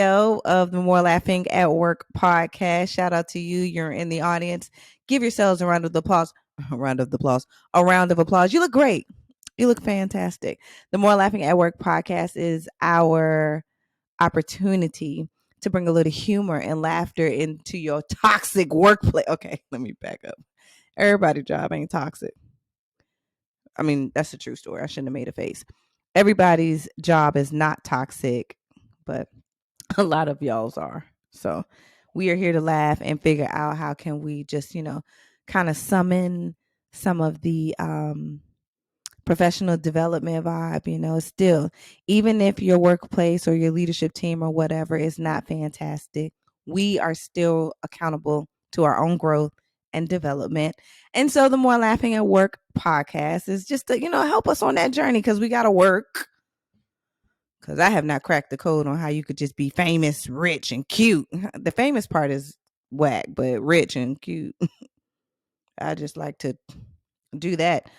Of the More Laughing at Work podcast. Shout out to you. You're in the audience. Give yourselves a round of applause. A round of applause. A round of applause. You look great. You look fantastic. The More Laughing at Work podcast is our opportunity to bring a little humor and laughter into your toxic workplace. Okay, let me back up. Everybody's job ain't toxic. I mean, that's a true story. I shouldn't have made a face. Everybody's job is not toxic, but a lot of y'all's are. So we are here to laugh and figure out how can we just, kind of summon some of the professional development vibe, still, even if your workplace or your leadership team or whatever is not fantastic, we are still accountable to our own growth and development. And so the More Laughing at Work podcast is just to, help us on that journey because we got to work. Because I have not cracked the code on how you could just be famous, rich, and cute. The famous part is whack, but rich and cute. I just like to do that.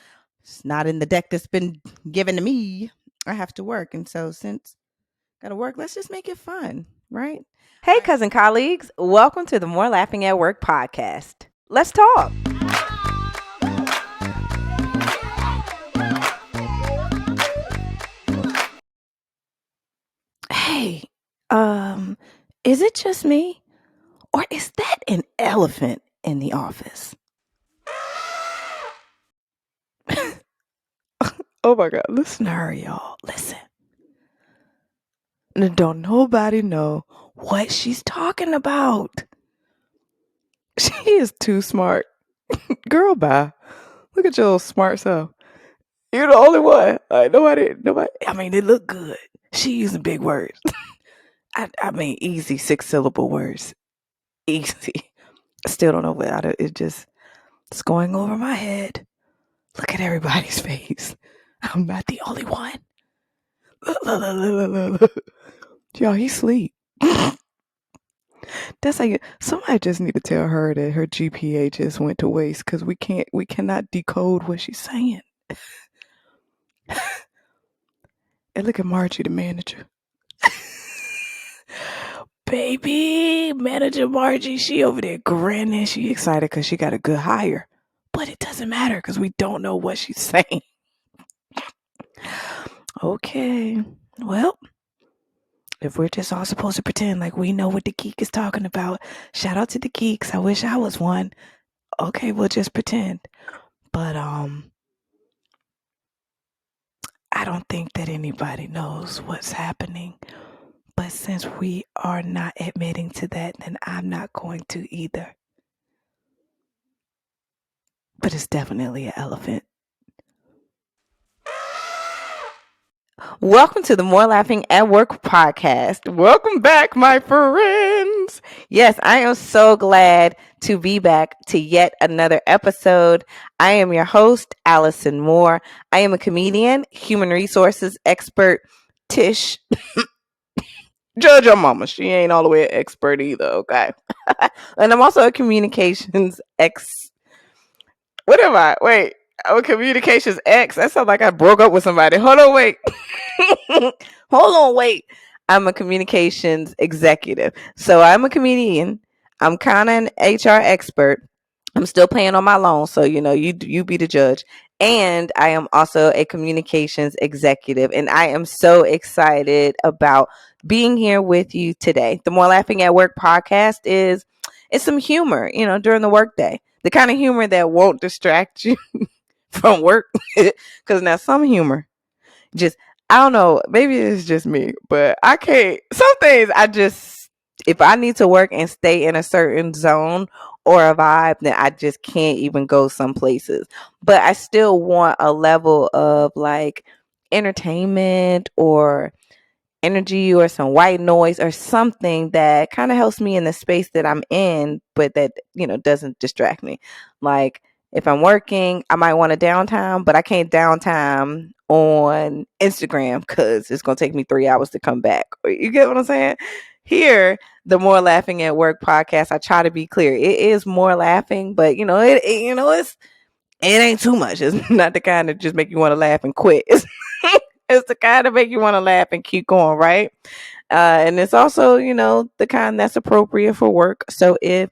It's not in the deck that's been given to me. I have to work. And so since I got to work, let's just make it fun, right? Hey, cousin colleagues. Welcome to the More Laughing at Work podcast. Let's talk. Hey, is it just me? Or is that an elephant in the office? Oh my God, listen to her, y'all. Listen. Don't nobody know what she's talking about. She is too smart. Girl, bye. Look at your little smart self. You're the only one. Like, nobody. I mean, they look good. She using big words. I mean, easy 6-syllable words. Easy. Still don't know what it's going over my head. Look at everybody's face. I'm not the only one. Look. Y'all, he sleep. That's how somebody just need to tell her that her GPA just went to waste because we cannot decode what she's saying. And look at Margie, the manager. Baby, manager Margie, she over there grinning. She excited because she got a good hire. But it doesn't matter because we don't know what she's saying. Okay, well, if we're just all supposed to pretend like we know what the geek is talking about, shout out to the geeks. I wish I was one. Okay, we'll just pretend. But I don't think that anybody knows what's happening. But since we are not admitting to that, then I'm not going to either. But it's definitely an elephant. Welcome to the More Laughing at Work podcast. Welcome back, my friends. Yes, I am so glad to be back to yet another episode. I am your host, Allison Moore. I am a comedian, human resources expert, Tish. Judge your mama. She ain't all the way an expert either, okay? And I'm also a communications What am I? Wait. I'm a communications ex. That sounds like I broke up with somebody. Hold on, wait. I'm a communications executive. So I'm a comedian. I'm kind of an HR expert. I'm still paying on my loan. So, you be the judge. And I am also a communications executive. And I am so excited about being here with you today. The More Laughing at Work podcast it's some humor, during the workday. The kind of humor that won't distract you from work. Because now some humor I don't know, maybe it's just me, but I can't. Some things if I need to work and stay in a certain zone or a vibe, then I just can't even go some places. But I still want a level of like entertainment or energy or some white noise or something that kind of helps me in the space that I'm in, but that, doesn't distract me. Like if I'm working, I might want a downtime, but I can't downtime on Instagram because it's going to take me 3 hours to come back. You get what I'm saying? Here, the More Laughing at Work podcast, I try to be clear. It is more laughing, but it ain't too much. It's not the kind that just make you want to laugh and quit. It's the kind of make you want to laugh and keep going, right? And it's also, the kind that's appropriate for work. So if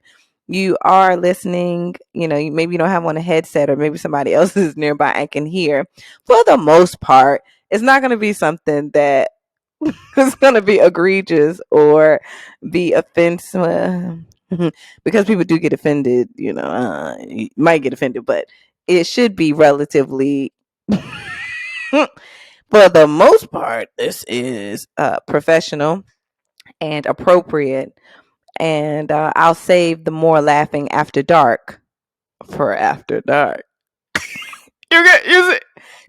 you are listening, maybe you don't have on a headset or maybe somebody else is nearby and can hear, for the most part, it's not going to be something that is going to be egregious or be offensive. Because people do get offended, you might get offended, but it should be relatively for the most part, this is professional and appropriate. And I'll save the more laughing after dark for after dark. You see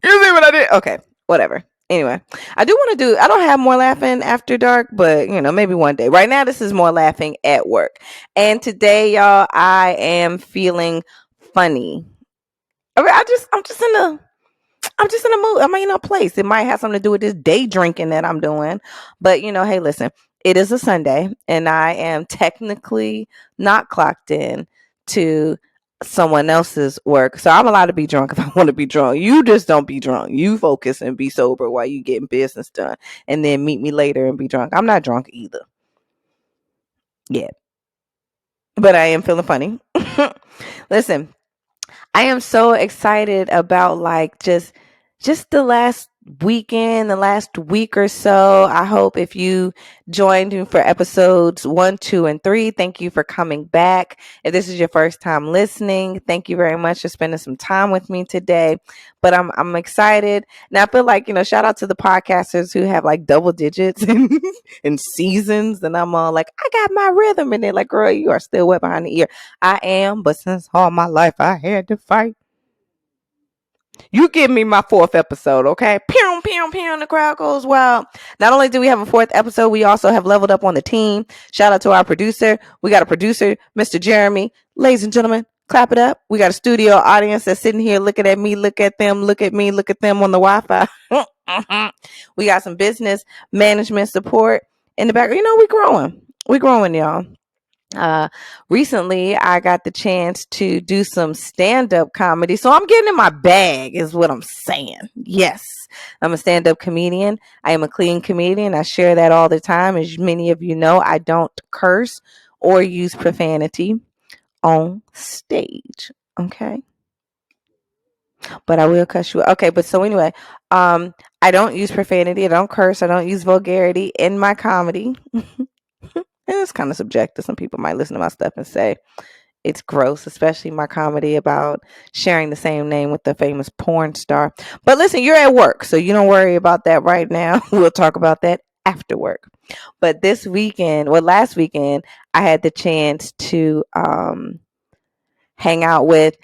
what I did? Okay, whatever. Anyway, I don't have more laughing after dark, but maybe one day. Right now, this is more laughing at work. And today, y'all, I am feeling funny. I mean, I'm just in a mood. I'm in a place. It might have something to do with this day drinking that I'm doing. But, hey, listen, it is a Sunday and I am technically not clocked in to someone else's work. So I'm allowed to be drunk if I want to be drunk. You just don't be drunk. You focus and be sober while you getting business done and then meet me later and be drunk. I'm not drunk either. Yeah. But I am feeling funny. Listen, I am so excited about just the last weekend, the last week or so. I hope if you joined me for episodes 1, 2, and 3, thank you for coming back. If this is your first time listening, thank you very much for spending some time with me today. But I'm excited. Now I feel like, shout out to the podcasters who have like double digits in seasons. And I'm all like, I got my rhythm. And they're like, girl, you are still wet behind the ear. I am, but since all my life I had to fight. You give me my 4th episode, okay? Pew, pew, pew, and the crowd goes wild. Not only do we have a 4th episode, we also have leveled up on the team. Shout out to our producer. We got a producer, Mr. Jeremy. Ladies and gentlemen, clap it up. We got a studio audience that's sitting here looking at me, look at them, look at me, look at them on the Wi-Fi. We got some business management support in the back. We growing. We growing, y'all. Recently I got the chance to do some stand-up comedy, so I'm getting in my bag is what I'm saying. Yes, I'm a stand-up comedian. I am a clean comedian. I share that all the time. As many of you know, I don't curse or use profanity on stage, okay, but I will cuss you. Okay, but so anyway, I don't use profanity, I don't curse, I don't use vulgarity in my comedy. And it's kind of subjective. Some people might listen to my stuff and say it's gross, especially my comedy about sharing the same name with the famous porn star. But listen, you're at work, so you don't worry about that right now. We'll talk about that after work. But last weekend, I had the chance to hang out with.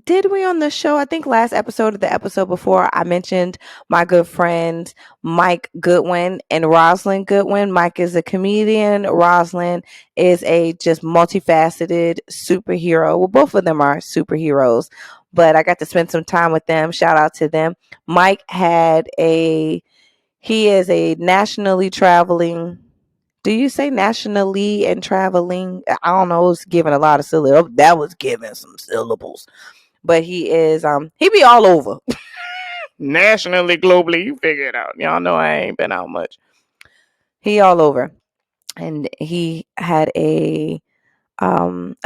Did we on the show? I think last episode or the episode before, I mentioned my good friends Mike Goodwin and Rosalind Goodwin. Mike is a comedian. Rosalind is a just multifaceted superhero. Well, both of them are superheroes, but I got to spend some time with them. Shout out to them. Mike he is a nationally traveling. Do you say nationally and traveling? I don't know. It was giving a lot of syllables. That was giving some syllables. But he is he be all over. Nationally, globally, you figure it out. Y'all know I ain't been out much. He all over. And he had a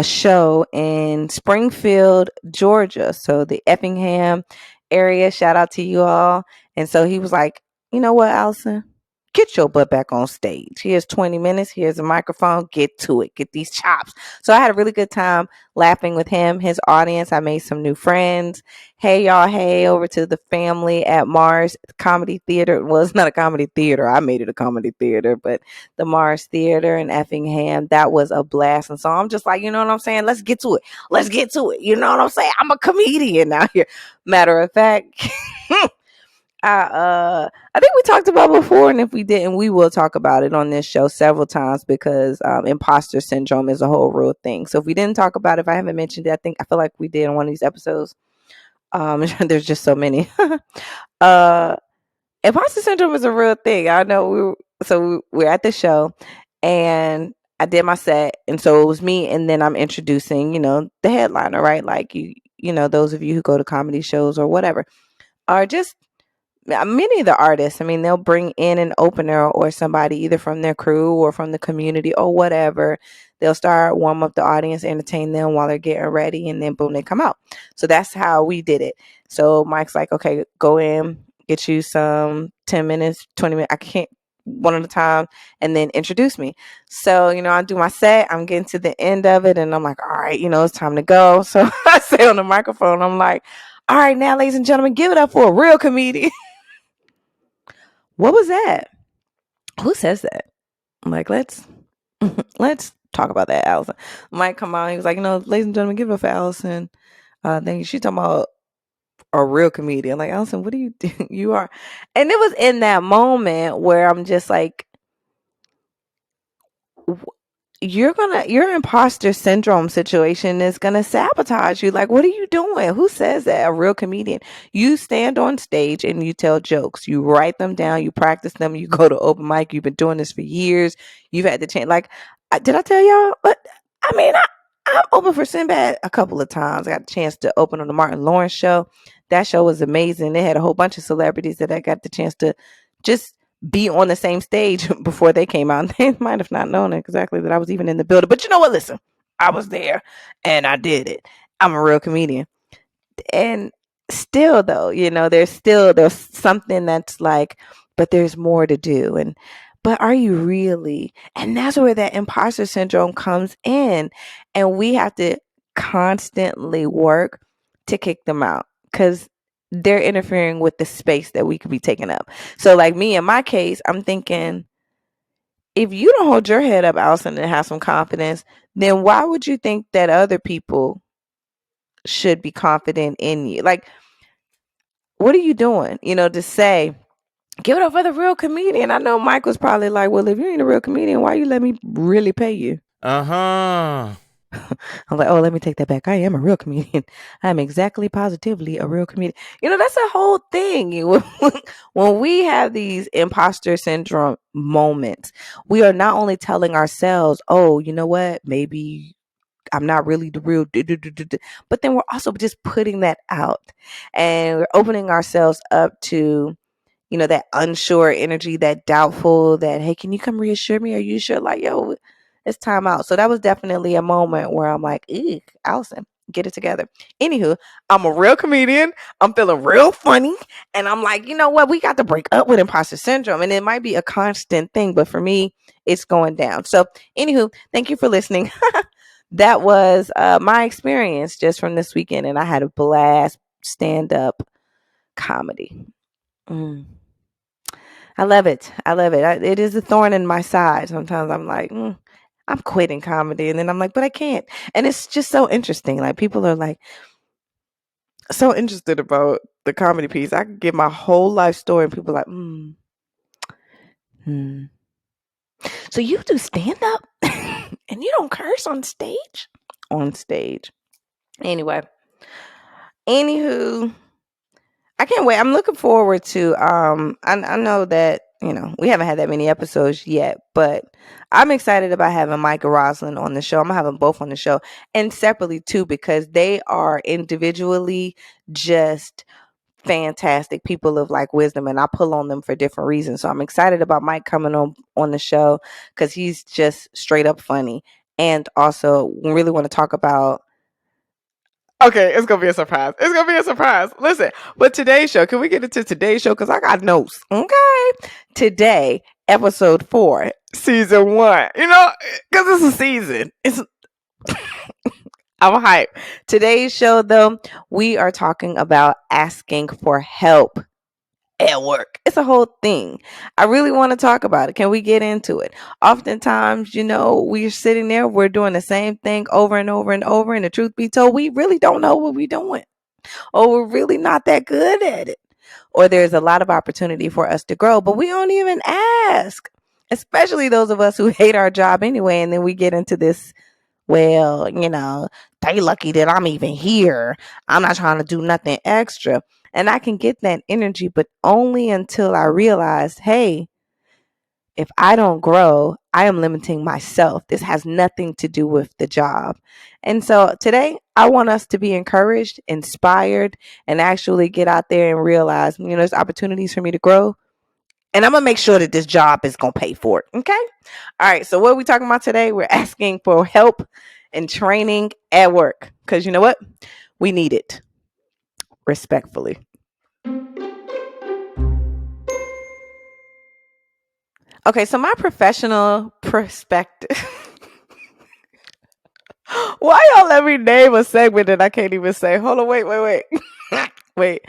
show in Springfield, Georgia. So the Effingham area. Shout out to you all. And so he was like, you know what, Allison? Get your butt back on stage. Here's 20 minutes. Here's a microphone. Get to it. Get these chops. So I had a really good time laughing with him, his audience. I made some new friends. Hey, y'all. Hey, over to the family at Mars Comedy Theater. Well, it's not a comedy theater. I made it a comedy theater, but the Mars Theater in Effingham, that was a blast. And so I'm just like, you know what I'm saying? Let's get to it. Let's get to it. You know what I'm saying? I'm a comedian out here. Matter of fact, I think we talked about before, and if we didn't, we will talk about it on this show several times because imposter syndrome is a whole real thing. So if we didn't talk about it, if I haven't mentioned it, I feel like we did on one of these episodes. There's just so many. Imposter syndrome is a real thing. I know we're at the show, and I did my set, and so it was me, and then I'm introducing, the headliner, right? Like you know, those of you who go to comedy shows or whatever, are just many of the artists, I mean, they'll bring in an opener or somebody either from their crew or from the community or whatever. They'll start warm up the audience, entertain them while they're getting ready, and then boom, they come out. So that's how we did it. So Mike's like, okay, go in, get you some 10 minutes, 20 minutes. I can't one at a time, and then introduce me. So, I do my set, I'm getting to the end of it, and I'm like, all right, it's time to go. So I say on the microphone, I'm like, all right, now, ladies and gentlemen, give it up for a real comedian. What was that? Who says that? I'm like, let's talk about that, Allison. Mike come on, he was like, ladies and gentlemen, give it up for Allison. Then she talking about a real comedian. Like, Allison, what do you do? You are. And it was in that moment where I'm just like, your imposter syndrome situation is gonna sabotage you. Like, what are you doing? Who says that? A real comedian. You stand on stage and you tell jokes. You write them down. You practice them. You go to open mic. You've been doing this for years. You've had to change. Like, did I tell y'all? But I mean, I'm open for Sinbad a couple of times. I got a chance to open on the Martin Lawrence show. That show was amazing. They had a whole bunch of celebrities that I got the chance to just be on the same stage before they came out. They might have not known exactly that I was even in the building. But you know what? Listen, I was there and I did it. I'm a real comedian. And still though, there's something that's like, but there's more to do. But are you really? And that's where that imposter syndrome comes in. And we have to constantly work to kick them out, because they're interfering with the space that we could be taking up. So like me, in my case, I'm thinking, if you don't hold your head up, Allison, and have some confidence, then why would you think that other people should be confident in you? Like, what are you doing, to say, give it up for the real comedian? I know Mike was probably like, well, if you ain't a real comedian, why you let me really pay you? I'm like, oh, let me take that back. I am a real comedian. I'm exactly positively a real comedian. That's a whole thing. When we have these imposter syndrome moments, we are not only telling ourselves, oh, you know what, maybe I'm not really the real, but then we're also just putting that out, and we're opening ourselves up to, that unsure energy, that doubtful, that, hey, can you come reassure me? Are you sure? Like, yo, it's time out. So that was definitely a moment where I'm like, eek, Allison, get it together. Anywho, I'm a real comedian. I'm feeling real funny. And I'm like, you know what? We got to break up with imposter syndrome. And it might be a constant thing, but for me, it's going down. So anywho, thank you for listening. That was my experience just from this weekend. And I had a blast stand-up comedy. I love it. It is a thorn in my side. Sometimes I'm like, I'm quitting comedy. And then I'm like, but I can't. And it's just so interesting. Like, people are like so interested about the comedy piece. I could give my whole life story and people are like, So you do stand up and you don't curse on stage? On stage. Anyway. Anywho, I can't wait. I'm looking forward to I know that, we haven't had that many episodes yet, but I'm excited about having Mike and Rosalind on the show. I'm gonna have them both on the show, and separately too, because they are individually just fantastic people of like wisdom, and I pull on them for different reasons. So I'm excited about Mike coming on the show because he's just straight up funny, and also we really want to talk about. Okay, it's going to be a surprise. Listen, but today's show, can we get into today's show? Because I got notes. Okay. Today, episode 4, season 1. Because it's a season. I'm hyped. Today's show, though, we are talking about asking for help at work. It's a whole thing. I really want to talk about it. Can we get into it? Oftentimes, we're sitting there, we're doing the same thing over and over and over. And the truth be told, we really don't know what we're doing, or we're really not that good at it, or there's a lot of opportunity for us to grow, but we don't even ask, especially those of us who hate our job anyway. And then we get into this, well, they lucky that I'm even here. I'm not trying to do nothing extra. And I can get that energy, but only until I realized, hey, if I don't grow, I am limiting myself. This has nothing to do with the job. And so today, I want us to be encouraged, inspired, and actually get out there and realize, there's opportunities for me to grow. And I'm going to make sure that this job is going to pay for it. Okay. All right. So what are we talking about today? We're asking for help and training at work. Because you know what? We need it. Respectfully. Okay. So my professional perspective. Why y'all let me name a segment that I can't even say? Hold on. Wait. Wait.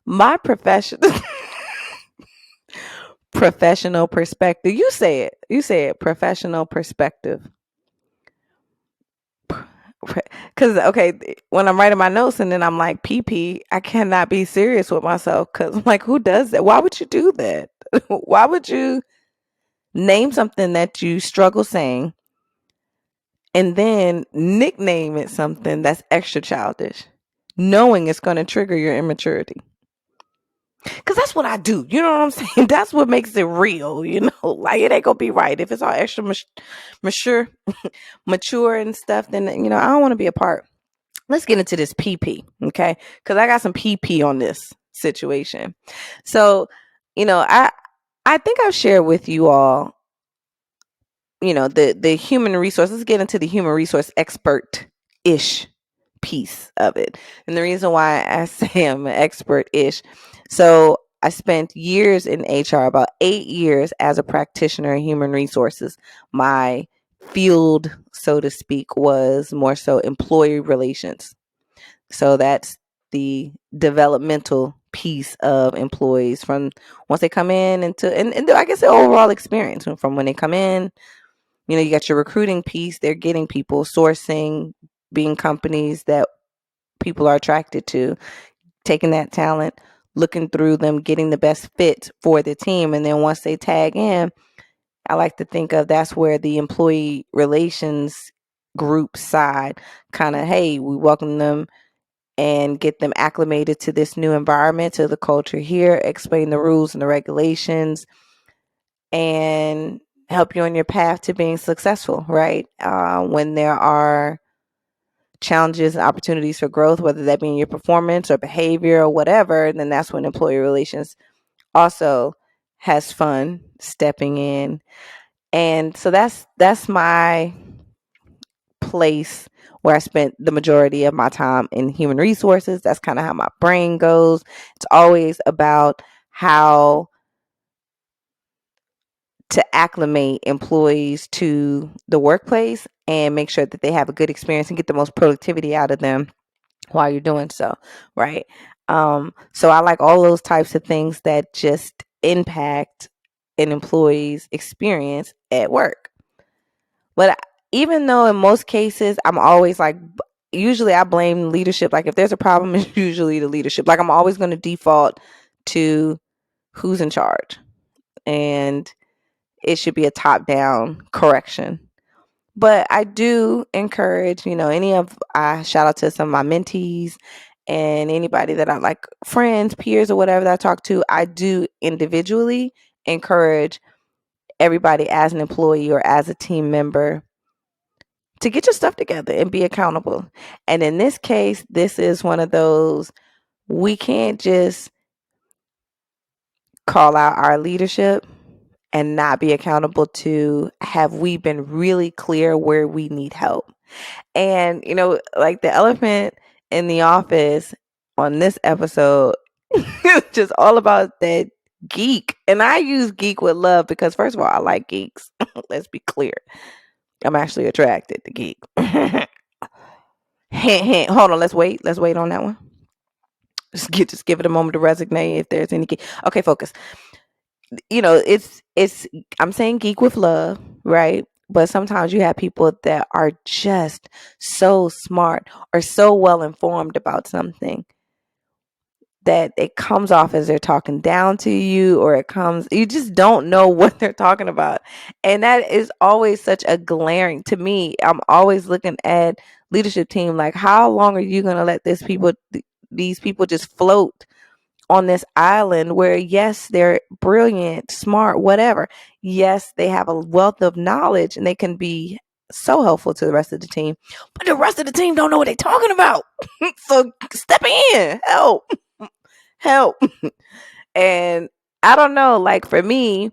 My professional perspective. You say it. Professional perspective. Because, okay, when I'm writing my notes and then I'm like, PP, I cannot be serious with myself because I'm like, who does that? Why would you do that? Why would you name something that you struggle saying and then nickname it something that's extra childish, knowing it's going to trigger your immaturity? Because that's what I do. You know what I'm saying? That's what makes it real, like it ain't going to be right. If it's all extra mature and stuff, then, I don't want to be a part. Let's get into this PP, okay? Because I got some PP on this situation. So, I think I've shared with you all, the human resource. Let's get into the human resource expert-ish piece of it. And the reason why I say I'm an expert-ish, so I spent years in HR, about 8 years as a practitioner in human resources. My field, so to speak, was more so employee relations. So that's the developmental piece of employees from once they come in and I guess the overall experience from when they come in. You got your recruiting piece. They're getting people, sourcing, being companies that people are attracted to, taking that talent, looking through them, getting the best fit for the team. And then once they tag in, I like to think of that's where the employee relations group side kind of, hey, we welcome them and get them acclimated to this new environment, to the culture here, explain the rules and the regulations, and help you on your path to being successful, right? When there are challenges and opportunities for growth, whether that be in your performance or behavior or whatever, then that's when employee relations also has fun stepping in. And so that's my place where I spent the majority of my time in human resources. That's kind of how my brain goes. It's always about how to acclimate employees to the workplace and make sure that they have a good experience and get the most productivity out of them while you're doing so, right? So I like all those types of things that just impact an employee's experience at work. But even though in most cases I'm always like, usually I blame leadership. Like if there's a problem, it's usually the leadership. Like I'm always going to default to who's in charge, and it should be a top-down correction. But I do encourage, I shout out to some of my mentees and anybody that I like, friends, peers, or whatever that I talk to. I do individually encourage everybody as an employee or as a team member to get your stuff together and be accountable. And in this case, this is one of those, we can't just call out our leadership and not be accountable to, have we been really clear where we need help? And, like the elephant in the office on this episode, it's just all about that geek. And I use geek with love because, first of all, I like geeks. Let's be clear. I'm actually attracted to geek. Hint, hint. Hold on. Let's wait on that one. Just give it a moment to resonate if there's any geek. Okay, focus. It's I'm saying geek with love, right? But sometimes you have people that are just so smart or so well informed about something that it comes off as they're talking down to you, or you just don't know what they're talking about. And that is always such a glaring, to me, I'm always looking at leadership team like, how long are you going to let these people just float on this island where, yes, they're brilliant, smart, whatever. Yes, they have a wealth of knowledge and they can be so helpful to the rest of the team, but the rest of the team don't know what they're talking about. So step in, help. And I don't know, like for me,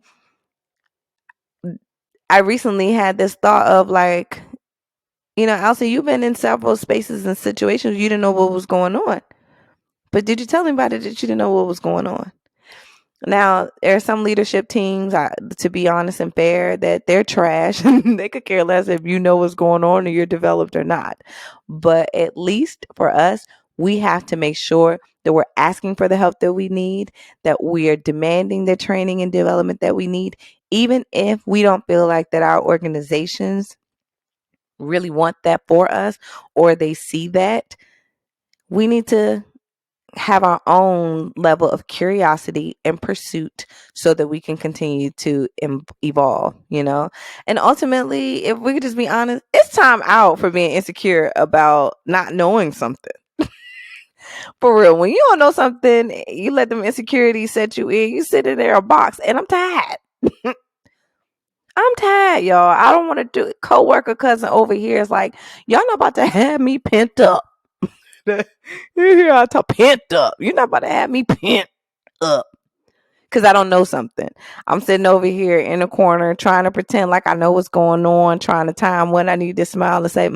I recently had this thought of like, Allison, you've been in several spaces and situations you didn't know what was going on. But did you tell anybody that you didn't know what was going on? Now, there are some leadership teams, to be honest and fair, that they're trash. They could care less if you know what's going on or you're developed or not. But at least for us, we have to make sure that we're asking for the help that we need, that we are demanding the training and development that we need, even if we don't feel like that our organizations really want that for us or they see that. We need to have our own level of curiosity and pursuit so that we can continue to evolve, And ultimately, if we could just be honest, it's time out for being insecure about not knowing something. For real, when you don't know something, you let them insecurities set you in, you sit in there a box, and I'm tired. I'm tired, y'all. I don't want to do it. Co-worker cousin over here is like, y'all not about to have me pent up. You hear I talk pent up. You're not about to have me pent up because I don't know something. I'm sitting over here in a corner trying to pretend like I know what's going on, trying to time when I need to smile and say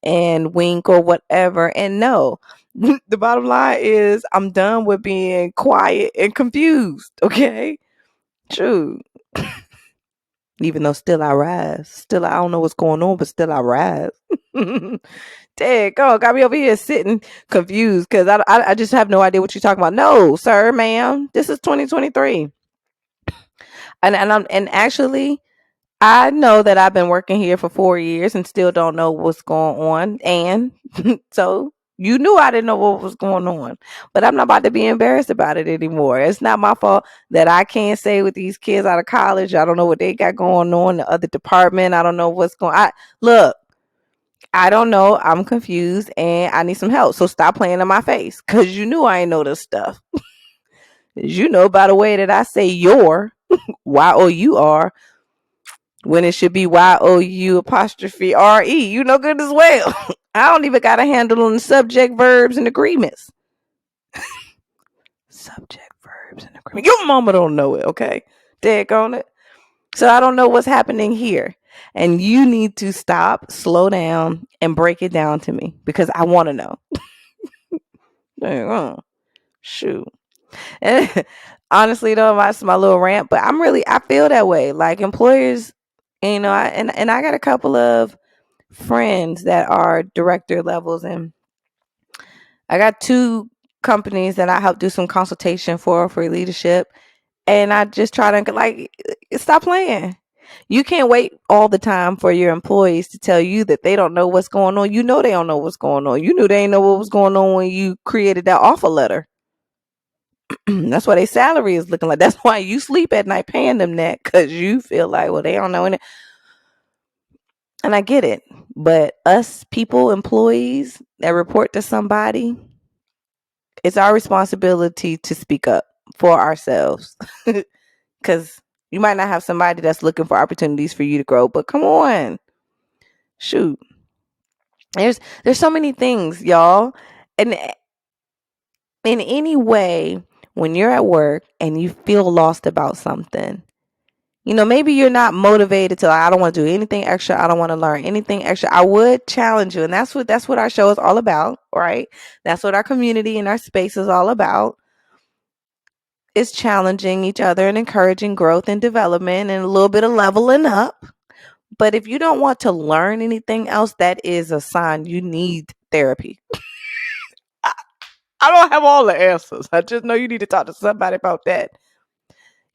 and wink or whatever. And no, the bottom line is I'm done with being quiet and confused. Okay, true. Even though still I rise. Still I don't know what's going on, but still I rise. Dang, got me over here sitting confused because I just have no idea what you're talking about. No, sir, ma'am, this is 2023, and actually, I know that I've been working here for 4 years and still don't know what's going on, and so you knew I didn't know what was going on, but I'm not about to be embarrassed about it anymore. It's not my fault that I can't say with these kids out of college. I don't know what they got going on in the other department. I don't know what's going on. Look, I don't know. I'm confused and I need some help. So stop playing in my face because you knew I ain't know this stuff. You know by the way that I say your, Y-O-U-R, when it should be Y-O-U apostrophe R-E. You know good as well. I don't even got a handle on the subject, verbs, and agreements. Subject, verbs, and agreements. Your mama don't know it, okay? Daggone it. So I don't know what's happening here. And you need to stop, slow down, and break it down to me because I want to know. Shoot. And honestly, though, that's my little rant, but I feel that way. Like employers, and I got a couple of friends that are director levels, and I got 2 companies that I help do some consultation for leadership. And I just try to like, stop playing. You can't wait all the time for your employees to tell you that they don't know what's going on. You know they don't know what's going on. You knew they didn't know what was going on when you created that offer letter. That's why their salary is looking like. That's why you sleep at night paying them that because you feel like, well, they don't know anything. And I get it. But us people, employees that report to somebody, it's our responsibility to speak up for ourselves. Because you might not have somebody that's looking for opportunities for you to grow, but come on. Shoot. There's so many things, y'all. And in any way, when you're at work and you feel lost about something, maybe you're not motivated to, like, I don't want to do anything extra. I don't want to learn anything extra. I would challenge you. And that's what our show is all about, right? That's what our community and our space is all about. It's challenging each other and encouraging growth and development and a little bit of leveling up. But if you don't want to learn anything else, that is a sign you need therapy. I don't have all the answers. I just know you need to talk to somebody about that.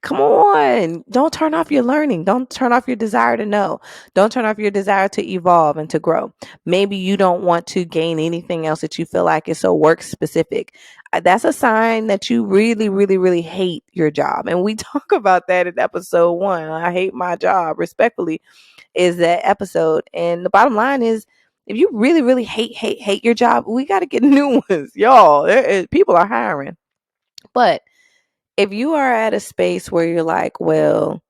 Come on. Don't turn off your learning. Don't turn off your desire to know. Don't turn off your desire to evolve and to grow. Maybe you don't want to gain anything else that you feel like is so work specific. That's a sign that you really, really, really hate your job. And we talk about that in episode 1. I hate my job, respectfully, is that episode. And the bottom line is, if you really, really hate your job, we got to get new ones. Y'all, people are hiring. But if you are at a space where you're like, well,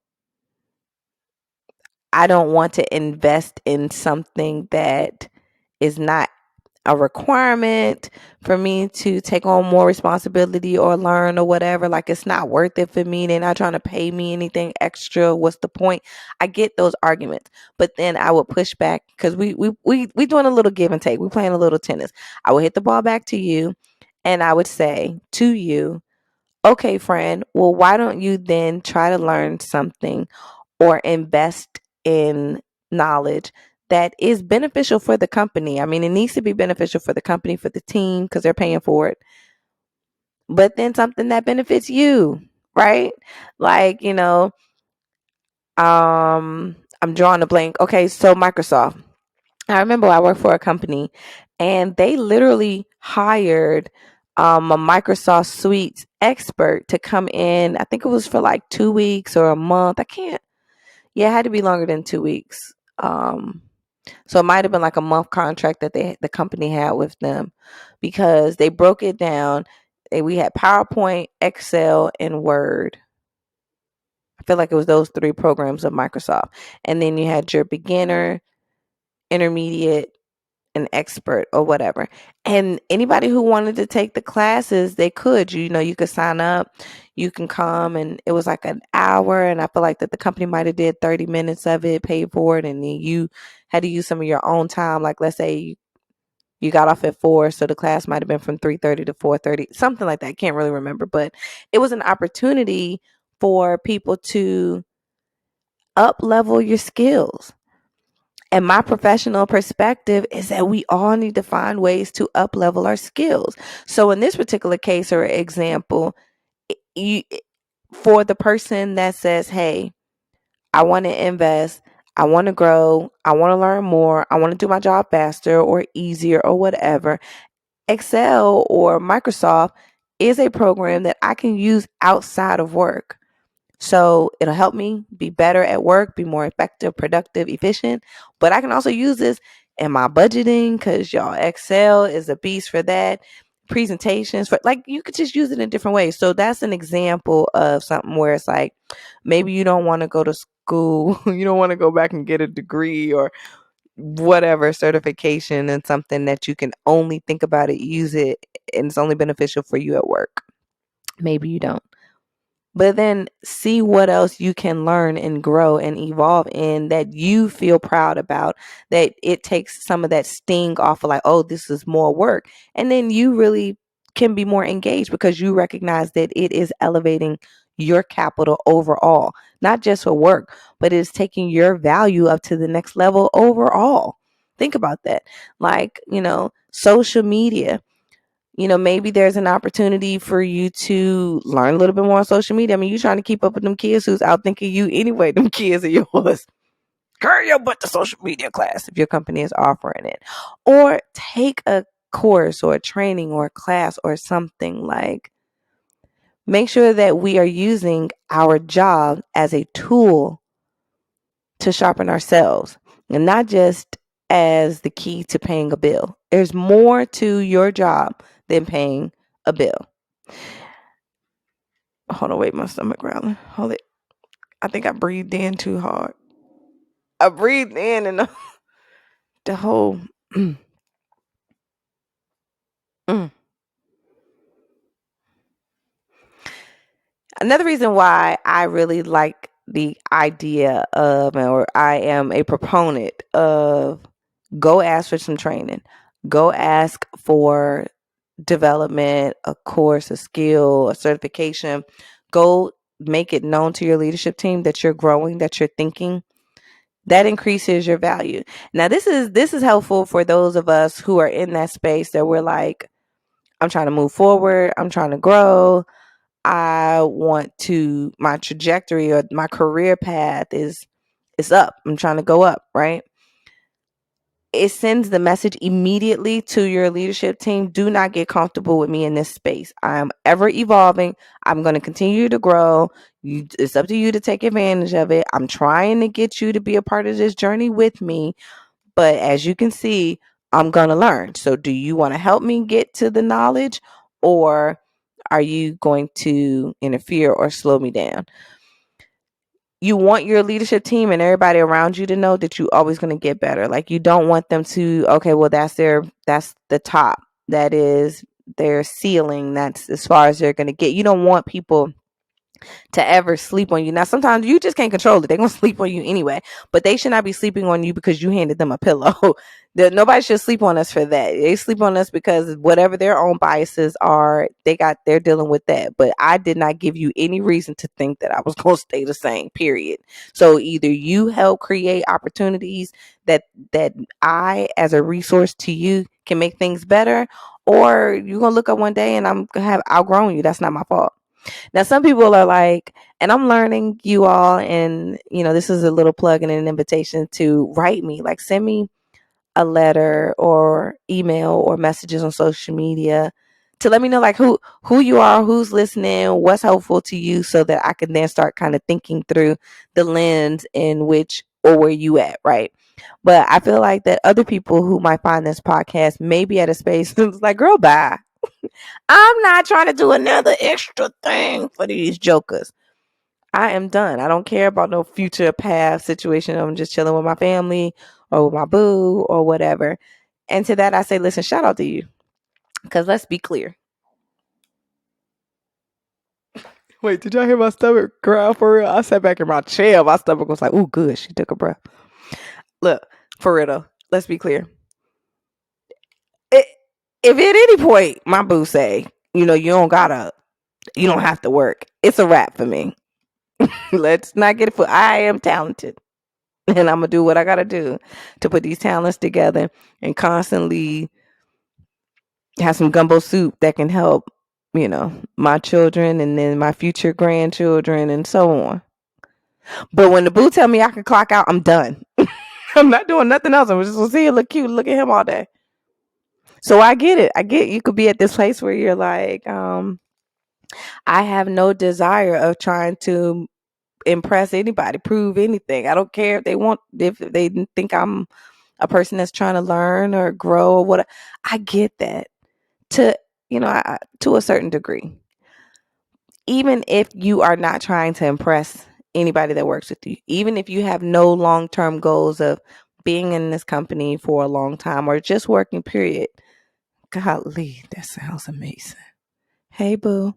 I don't want to invest in something that is not a requirement for me to take on more responsibility or learn or whatever, like it's not worth it for me, they're not trying to pay me anything extra, what's the point? I get those arguments, but then I would push back because we doing a little give and take, we playing a little tennis. I would hit the ball back to you and I would say to you, okay friend, well why don't you then try to learn something or invest in knowledge that is beneficial for the company. I mean, it needs to be beneficial for the company, for the team, because they're paying for it. But then something that benefits you, right? Like, I'm drawing a blank. Okay, so Microsoft. I remember I worked for a company and they literally hired a Microsoft Suite expert to come in. I think it was for like 2 weeks or a month. I can't. Yeah, it had to be longer than 2 weeks. So it might have been like a month contract that the company had with them because they broke it down. We had PowerPoint, Excel, and Word. I feel like it was those three programs of Microsoft. And then you had your beginner, intermediate, an expert or whatever. And anybody who wanted to take the classes, they could. You could sign up, you can come, and it was like an hour. And I feel like that the company might have did 30 minutes of it, paid for it, and then you had to use some of your own time. Like let's say you got off at 4, so the class might have been from 3:30 to 4:30, something like that. I can't really remember, but it was an opportunity for people to up level your skills. And my professional perspective is that we all need to find ways to up level our skills. So in this particular case or example, you for the person that says, "Hey, I want to invest, I want to grow, I want to learn more, I want to do my job faster or easier or whatever." Excel or Microsoft is a program that I can use outside of work. So it'll help me be better at work, be more effective, productive, efficient. But I can also use this in my budgeting because y'all, Excel is a beast for that. Presentations for like you could just use it in different ways. So that's an example of something where it's like maybe you don't want to go to school, you don't want to go back and get a degree or whatever certification and something that you can only think about it, use it, and it's only beneficial for you at work. Maybe you don't. But then see what else you can learn and grow and evolve in that you feel proud about, that it takes some of that sting off of like, oh, this is more work. And then you really can be more engaged because you recognize that it is elevating your capital overall, not just for work, but it's taking your value up to the next level overall. Think about that. Like, social media, maybe there's an opportunity for you to learn a little bit more on social media. I mean, you trying to keep up with them kids who's out thinking you anyway. Them kids are yours. Carry your butt to social media class if your company is offering it. Or take a course or a training or a class or something. Like, make sure that we are using our job as a tool to sharpen ourselves and not just as the key to paying a bill. There's more to your job than paying a bill. Hold on, wait, my stomach growling. Hold it. I think I breathed in too hard. I breathed in and the whole. Mm, mm. Another reason why I really like the idea of, or I am a proponent of, go ask for some training, go ask for development, a course, a skill, a certification, go make it known to your leadership team that you're growing, that you're thinking. That increases your value. Now this is helpful for those of us who are in that space that we're like, I'm trying to move forward, I'm trying to grow, I want to, my trajectory or my career path is up, I'm trying to go up, right? It sends the message immediately to your leadership team. Do not get comfortable with me in this space. I'm ever evolving. I'm going to continue to grow. It's up to you to take advantage of it. I'm trying to get you to be a part of this journey with me. But as you can see, I'm going to learn. So do you want to help me get to the knowledge, or are you going to interfere or slow me down? You want your leadership team and everybody around you to know that you're always going to get better. Like, you don't want them to, okay, well, that's the top. That is their ceiling. That's as far as they're going to get. You don't want people to ever sleep on you. Now, sometimes you just can't control it. They're going to sleep on you anyway, but they should not be sleeping on you because you handed them a pillow. Nobody should sleep on us for that. They sleep on us because whatever their own biases are, they're dealing with that. But I did not give you any reason to think that I was going to stay the same, period. So either you help create opportunities that I, as a resource to you, can make things better, or you're going to look up one day and I'm going to have outgrown you. That's not my fault. Now, some people are like, and I'm learning, you all, and this is a little plug and an invitation to write me, like send me a letter or email or messages on social media to let me know like who you are, who's listening, what's helpful to you, so that I can then start kind of thinking through the lens in which or where you at, right? But I feel like that other people who might find this podcast may be at a space that's like, girl, bye. I'm not trying to do another extra thing for these jokers. I am done. I don't care about no future path situation. I'm just chilling with my family or with my boo or whatever. And to that, I say, listen, shout out to you. Because let's be clear. Wait, did y'all hear my stomach growl for real? I sat back in my chair. My stomach was like, ooh, good. She took a breath. Look, for real though, let's be clear. If at any point my boo say, you don't have to work, it's a wrap for me. Let's not get it for. I am talented, and I'm gonna do what I gotta do to put these talents together and constantly have some gumbo soup that can help, my children and then my future grandchildren and so on. But when the boo tell me I can clock out, I'm done. I'm not doing nothing else. I'm just gonna see it look cute, look at him all day. So I get it. I get you could be at this place where you're like, I have no desire of trying to impress anybody, prove anything. I don't care if they think I'm a person that's trying to learn or grow or what. I get that to a certain degree. Even if you are not trying to impress anybody that works with you, even if you have no long-term goals of being in this company for a long time or just working, period. Golly, that sounds amazing. Hey, boo.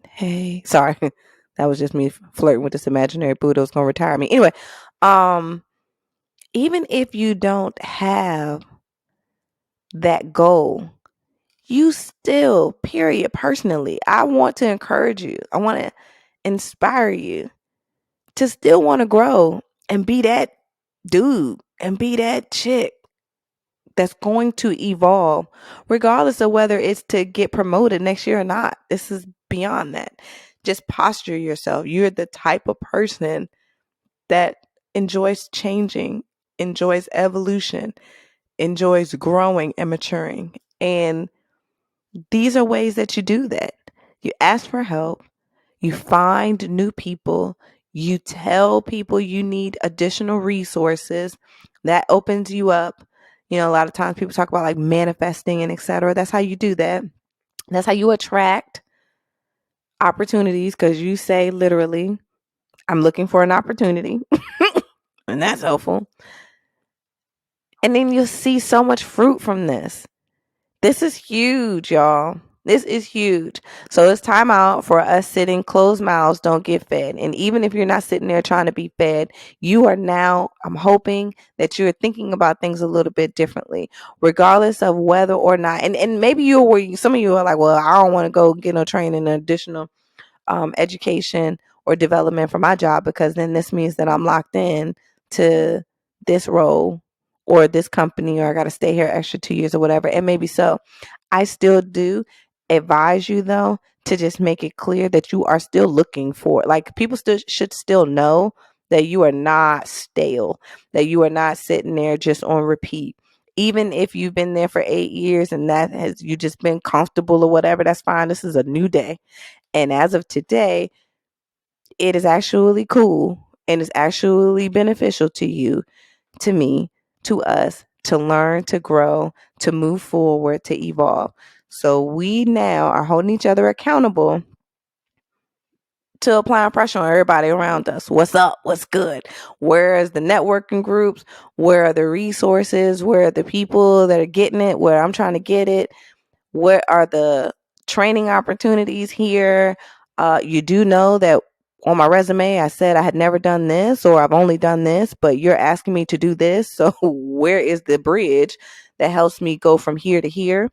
Hey, sorry. That was just me flirting with this imaginary boo that was going to retire me. Anyway, even if you don't have that goal, you still, period, personally, I want to encourage you. I want to inspire you to still want to grow and be that dude and be that chick that's going to evolve, regardless of whether it's to get promoted next year or not. This is beyond that. Just posture yourself. You're the type of person that enjoys changing, enjoys evolution, enjoys growing and maturing. And these are ways that you do that. You ask for help. You find new people. You tell people you need additional resources. That opens you up. A lot of times people talk about like manifesting and etc. That's how you do that. That's how you attract opportunities, because you say literally, I'm looking for an opportunity. And that's helpful. And then you'll see so much fruit from this. This is huge, y'all. This is huge. So it's time out for us sitting closed mouths, don't get fed. And even if you're not sitting there trying to be fed, you are now, I'm hoping that you're thinking about things a little bit differently, regardless of whether or not. And maybe some of you are like, well, I don't want to go get no training, additional education or development for my job, because then this means that I'm locked in to this role or this company, or I got to stay here extra 2 years or whatever. And maybe so. I still do advise you, though, to just make it clear that you are still looking for, like, people should still know that you are not stale, that you are not sitting there just on repeat. Even if you've been there for 8 years and you just been comfortable or whatever, that's fine. This is a new day. And as of today, it is actually cool and it's actually beneficial to you, to me, to us, to learn, to grow, to move forward, to evolve. So we now are holding each other accountable to applying pressure on everybody around us. What's up? What's good? Where is the networking groups? Where are the resources? Where are the people that are getting it? Where I'm trying to get it? What are the training opportunities here? You do know that on my resume, I said I had never done this or I've only done this, but you're asking me to do this. So where is the bridge that helps me go from here to here?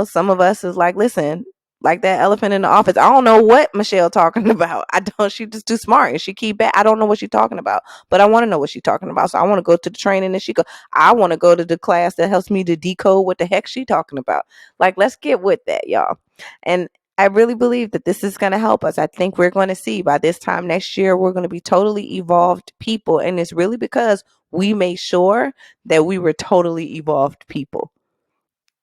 Some of us is like, listen, like that elephant in the office. I don't know what Michelle talking about. I don't. She just too smart and she keep back. I don't know what she's talking about, but I want to know what she's talking about. So I want to go to the training and she go. I want to go to the class that helps me to decode what the heck she talking about. Like, let's get with that, y'all. And I really believe that this is going to help us. I think we're going to see by this time next year, we're going to be totally evolved people. And it's really because we made sure that we were totally evolved people.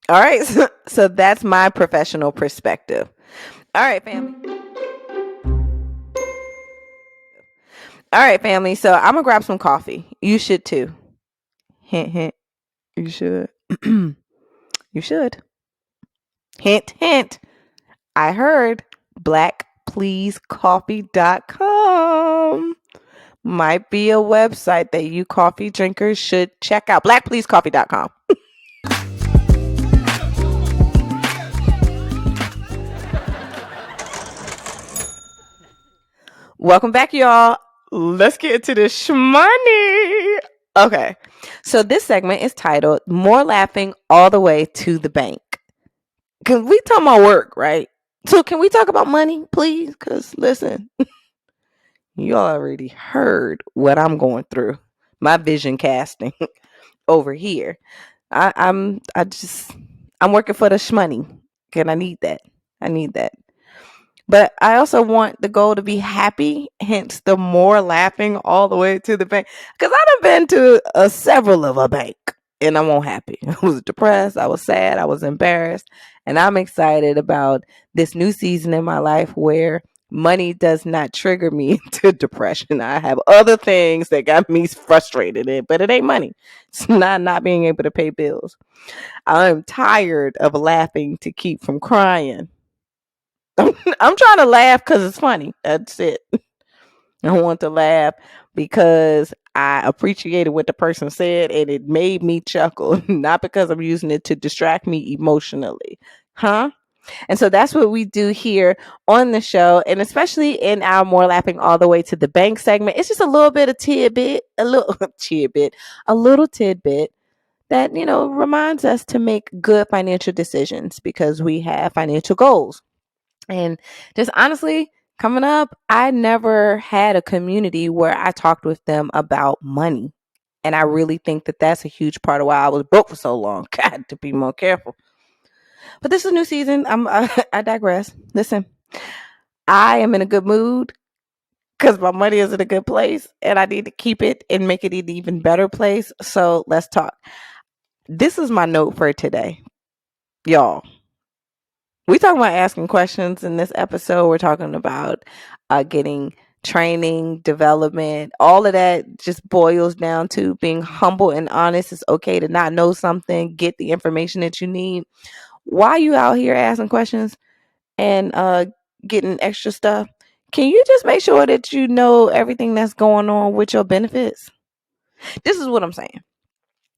All right. So that's my professional perspective. All right, family. All right, family. So I'm going to grab some coffee. You should too. Hint, hint. You should. You should. Hint, hint. I heard blackpleasecoffee.com might be a website that you coffee drinkers should check out. Blackpleasecoffee.com. Welcome back, y'all. Let's get into this shmoney. Okay. So this segment is titled More Laughing All the Way to the Bank. Can we talk about work, right? So can we talk about money, please? Because listen, you already heard what I'm going through. My vision casting over here. I'm working for the shmoney. And I need that. But I also want the goal to be happy, hence the more laughing all the way to the bank. Because I done been to several of a bank and I wasn't happy. I was depressed. I was sad. I was embarrassed. And I'm excited about this new season in my life where money does not trigger me into depression. I have other things that got me frustrated, but it ain't money. It's not being able to pay bills. I'm tired of laughing to keep from crying. I'm trying to laugh because it's funny. That's it. I want to laugh because I appreciated what the person said and it made me chuckle, not because I'm using it to distract me emotionally. Huh? And so that's what we do here on the show. And especially in our More Laughing All the Way to the Bank segment, it's just a little bit of tidbit, a little tidbit that, reminds us to make good financial decisions because we have financial goals. And just honestly, coming up, I never had a community where I talked with them about money. And I really think that that's a huge part of why I was broke for so long. God, to be more careful. But this is a new season. I digress. Listen, I am in a good mood because my money is in a good place and I need to keep it and make it an even better place. So let's talk. This is my note for today. Y'all, we talking about asking questions in this episode. We're talking about getting training, development, all of that just boils down to being humble and honest. It's okay to not know something, get the information that you need. Why you out here asking questions and getting extra stuff? Can you just make sure that you know everything that's going on with your benefits? This is what I'm saying.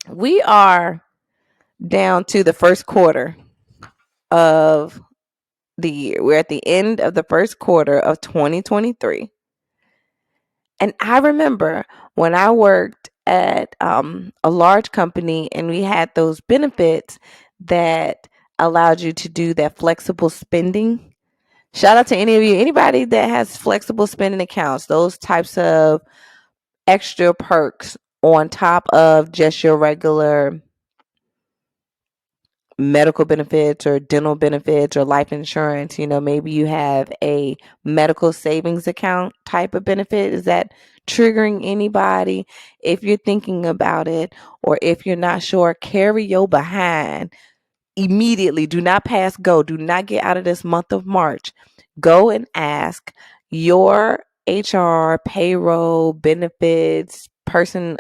We are down to the first quarter of the year. We're at the end of the first quarter of 2023. And I remember when I worked at a large company and we had those benefits that allowed you to do that flexible spending. Shout out to anybody that has flexible spending accounts, those types of extra perks on top of just your regular medical benefits or dental benefits or life insurance. Maybe you have a medical savings account type of benefit. Is that triggering anybody? If you're thinking about it or if you're not sure, carry your behind immediately. Do not pass go. Do not get out of this month of March. Go and ask your HR, payroll, benefits person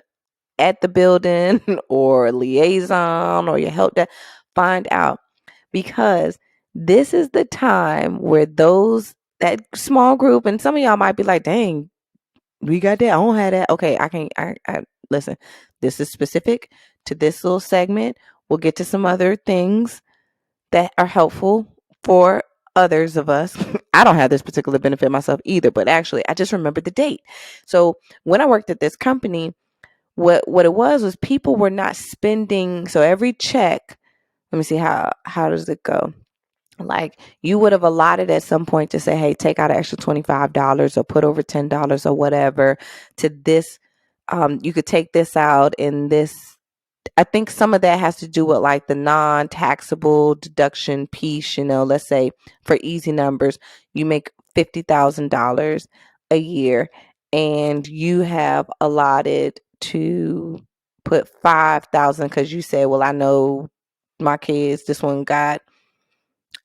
at the building or liaison or your help desk. Find out, because this is the time where that small group, and some of y'all might be like, dang, we got that. I don't have that. Okay, I can't. I listen. This is specific to this little segment. We'll get to some other things that are helpful for others of us. I don't have this particular benefit myself either, but actually, I just remembered the date. So when I worked at this company, what it was people were not spending. So every check. Let me see how does it go. Like you would have allotted at some point to say, hey, take out an extra $25 or put over $10 or whatever to this. You could take this out in this. I think some of that has to do with like the non-taxable deduction piece. Let's say for easy numbers, you make $50,000 a year and you have allotted to put 5,000 because you said, well, I know my kids, this one got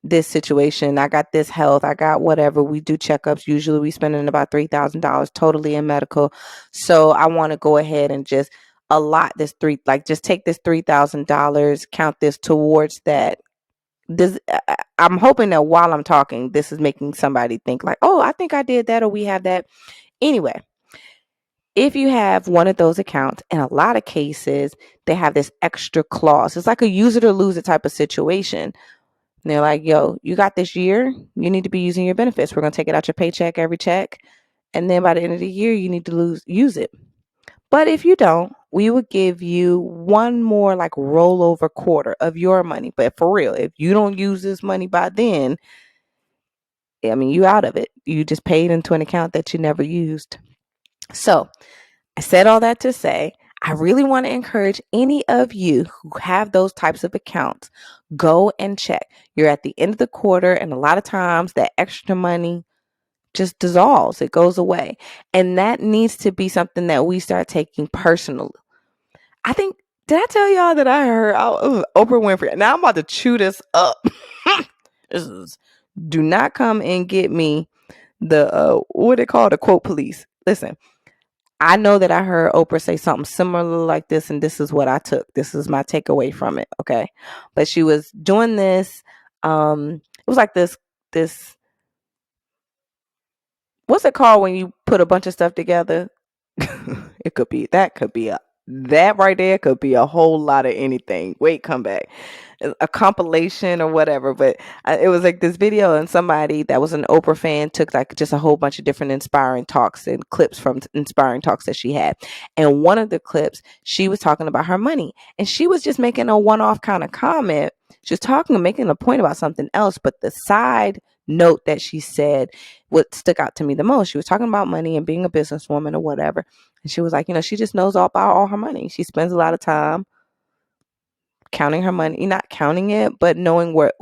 this situation, I got this health, I got whatever. We do checkups. Usually we spending about $3,000 totally in medical. So I want to go ahead and just allot this just take this $3,000, count this towards that. I'm hoping that while I'm talking, this is making somebody think like, oh, I think I did that or we have that. Anyway, if you have one of those accounts, in a lot of cases, they have this extra clause. It's like a use it or lose it type of situation. And they're like, yo, you got this year. You need to be using your benefits. We're going to take it out your paycheck, every check. And then by the end of the year, you need to use it. But if you don't, we would give you one more like rollover quarter of your money. But for real, if you don't use this money by then, I mean, you out of it. You just paid into an account that you never used. So I said all that to say, I really want to encourage any of you who have those types of accounts, go and check. You're at the end of the quarter, and a lot of times that extra money just dissolves. It goes away. And that needs to be something that we start taking personally. I think, did I tell y'all that I heard Oprah Winfrey? Now I'm about to chew this up. Do not come and get me the, what they call the quote police. Listen. I know that I heard Oprah say something similar like this, and this is what I took. This is my takeaway from it. Okay. But she was doing this. It was like this, what's it called when you put a bunch of stuff together? It could be, that right there could be a whole lot of anything. Wait, come back. A compilation or whatever, but it was like this video, and somebody that was an Oprah fan took like just a whole bunch of different inspiring talks and clips from inspiring talks that she had. And one of the clips, she was talking about her money, and she was just making a one-off kind of comment. She was making a point about something else, but the side note that she said, what stuck out to me the most, she was talking about money and being a businesswoman or whatever. And she was like, she just knows all about all her money. She spends a lot of time counting her money, not counting it, but knowing where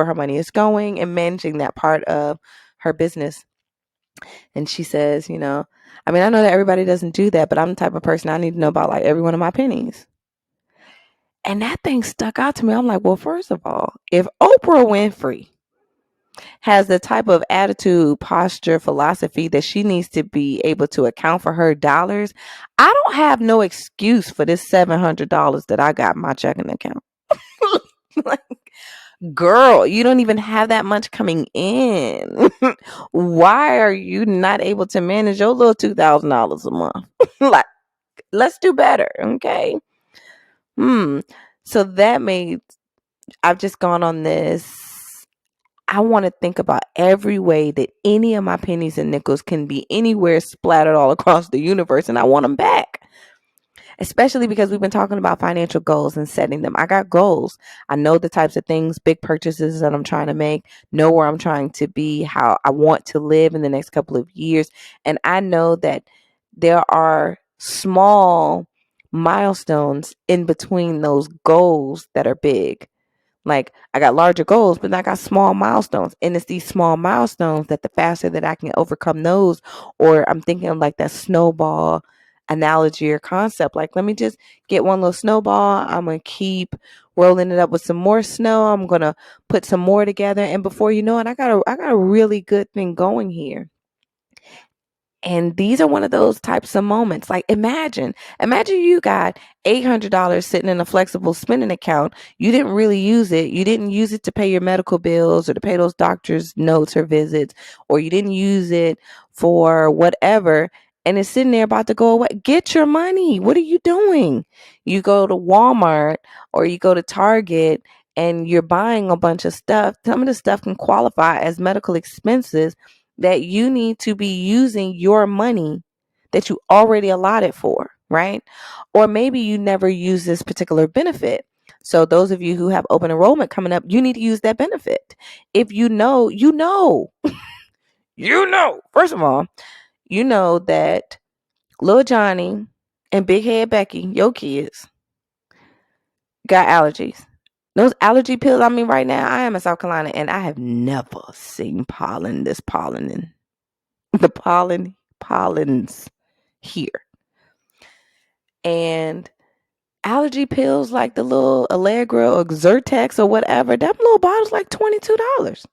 her money is going and managing that part of her business. And she says, I know that everybody doesn't do that, but I'm the type of person I need to know about like every one of my pennies. And that thing stuck out to me. I'm like, well, first of all, if Oprah Winfrey has the type of attitude, posture, philosophy that she needs to be able to account for her dollars, I don't have no excuse for this $700 that I got in my checking account. Like, girl, you don't even have that much coming in. Why are you not able to manage your little $2,000 a month? Like, let's do better, okay? So I've just gone on this. I want to think about every way that any of my pennies and nickels can be anywhere splattered all across the universe, and I want them back. Especially because we've been talking about financial goals and setting them. I got goals. I know the types of things, big purchases that I'm trying to make, know where I'm trying to be, how I want to live in the next couple of years. And I know that there are small milestones in between those goals that are big. Like, I got larger goals, but I got small milestones. And it's these small milestones that the faster that I can overcome those, or I'm thinking of like that snowball analogy or concept. Like, let me just get one little snowball. I'm going to keep rolling it up with some more snow. I'm going to put some more together. And before you know it, I got a really good thing going here. And these are one of those types of moments. Like imagine you got $800 sitting in a flexible spending account. You didn't really use it. You didn't use it to pay your medical bills or to pay those doctor's notes or visits, or you didn't use it for whatever. And it's sitting there about to go away. Get your money. What are you doing? You go to Walmart or you go to Target and you're buying a bunch of stuff. Some of the stuff can qualify as medical expenses that you need to be using your money that you already allotted for, right? Or maybe you never use this particular benefit. So those of you who have open enrollment coming up, you need to use that benefit. If you know, you know. First of all, you know that Lil Johnny and Big Head Becky, your kids, got allergies. Those allergy pills, I mean, right now, I am in South Carolina and I have never seen the pollens here. And allergy pills like the little Allegra or Zyrtex or whatever, that little bottle's like $22.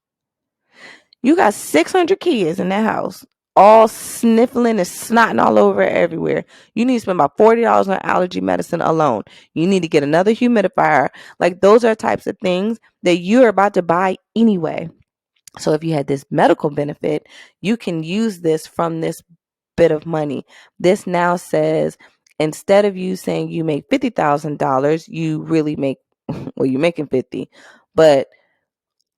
You got 600 kids in that house, all sniffling and snotting all over everywhere. You need to spend about $40 on allergy medicine alone. You need to get another humidifier. Like those are types of things that you're about to buy anyway. So if you had this medical benefit, you can use this from this bit of money. This now says instead of you saying you make $50,000, you really make, well, you're making 50, but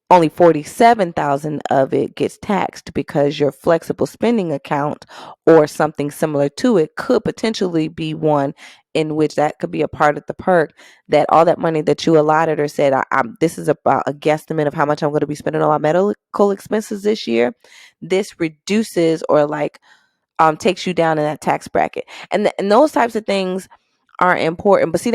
only 47,000 of it gets taxed because your flexible spending account or something similar to it could potentially be one in which that could be a part of the perk, that all that money that you allotted or said, this is about a guesstimate of how much I'm going to be spending on my medical expenses this year. This reduces or like takes you down in that tax bracket. And those types of things are important. But see,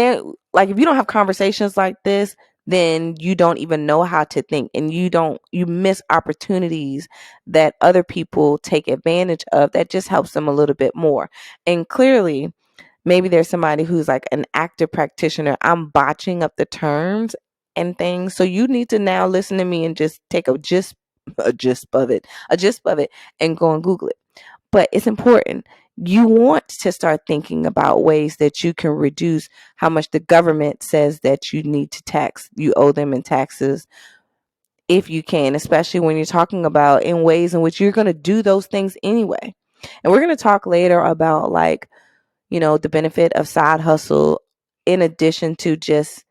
like if you don't have conversations like this, then you don't even know how to think, and you miss opportunities that other people take advantage of that just helps them a little bit more. And clearly, maybe there's somebody who's like an active practitioner. I'm botching up the terms and things. So you need to now listen to me and just take a gist of it and go and Google it. But it's important. You want to start thinking about ways that you can reduce how much the government says that you need to tax, you owe them in taxes, if you can, especially when you're talking about in ways in which you're going to do those things anyway. And we're going to talk later about like, the benefit of side hustle in addition to just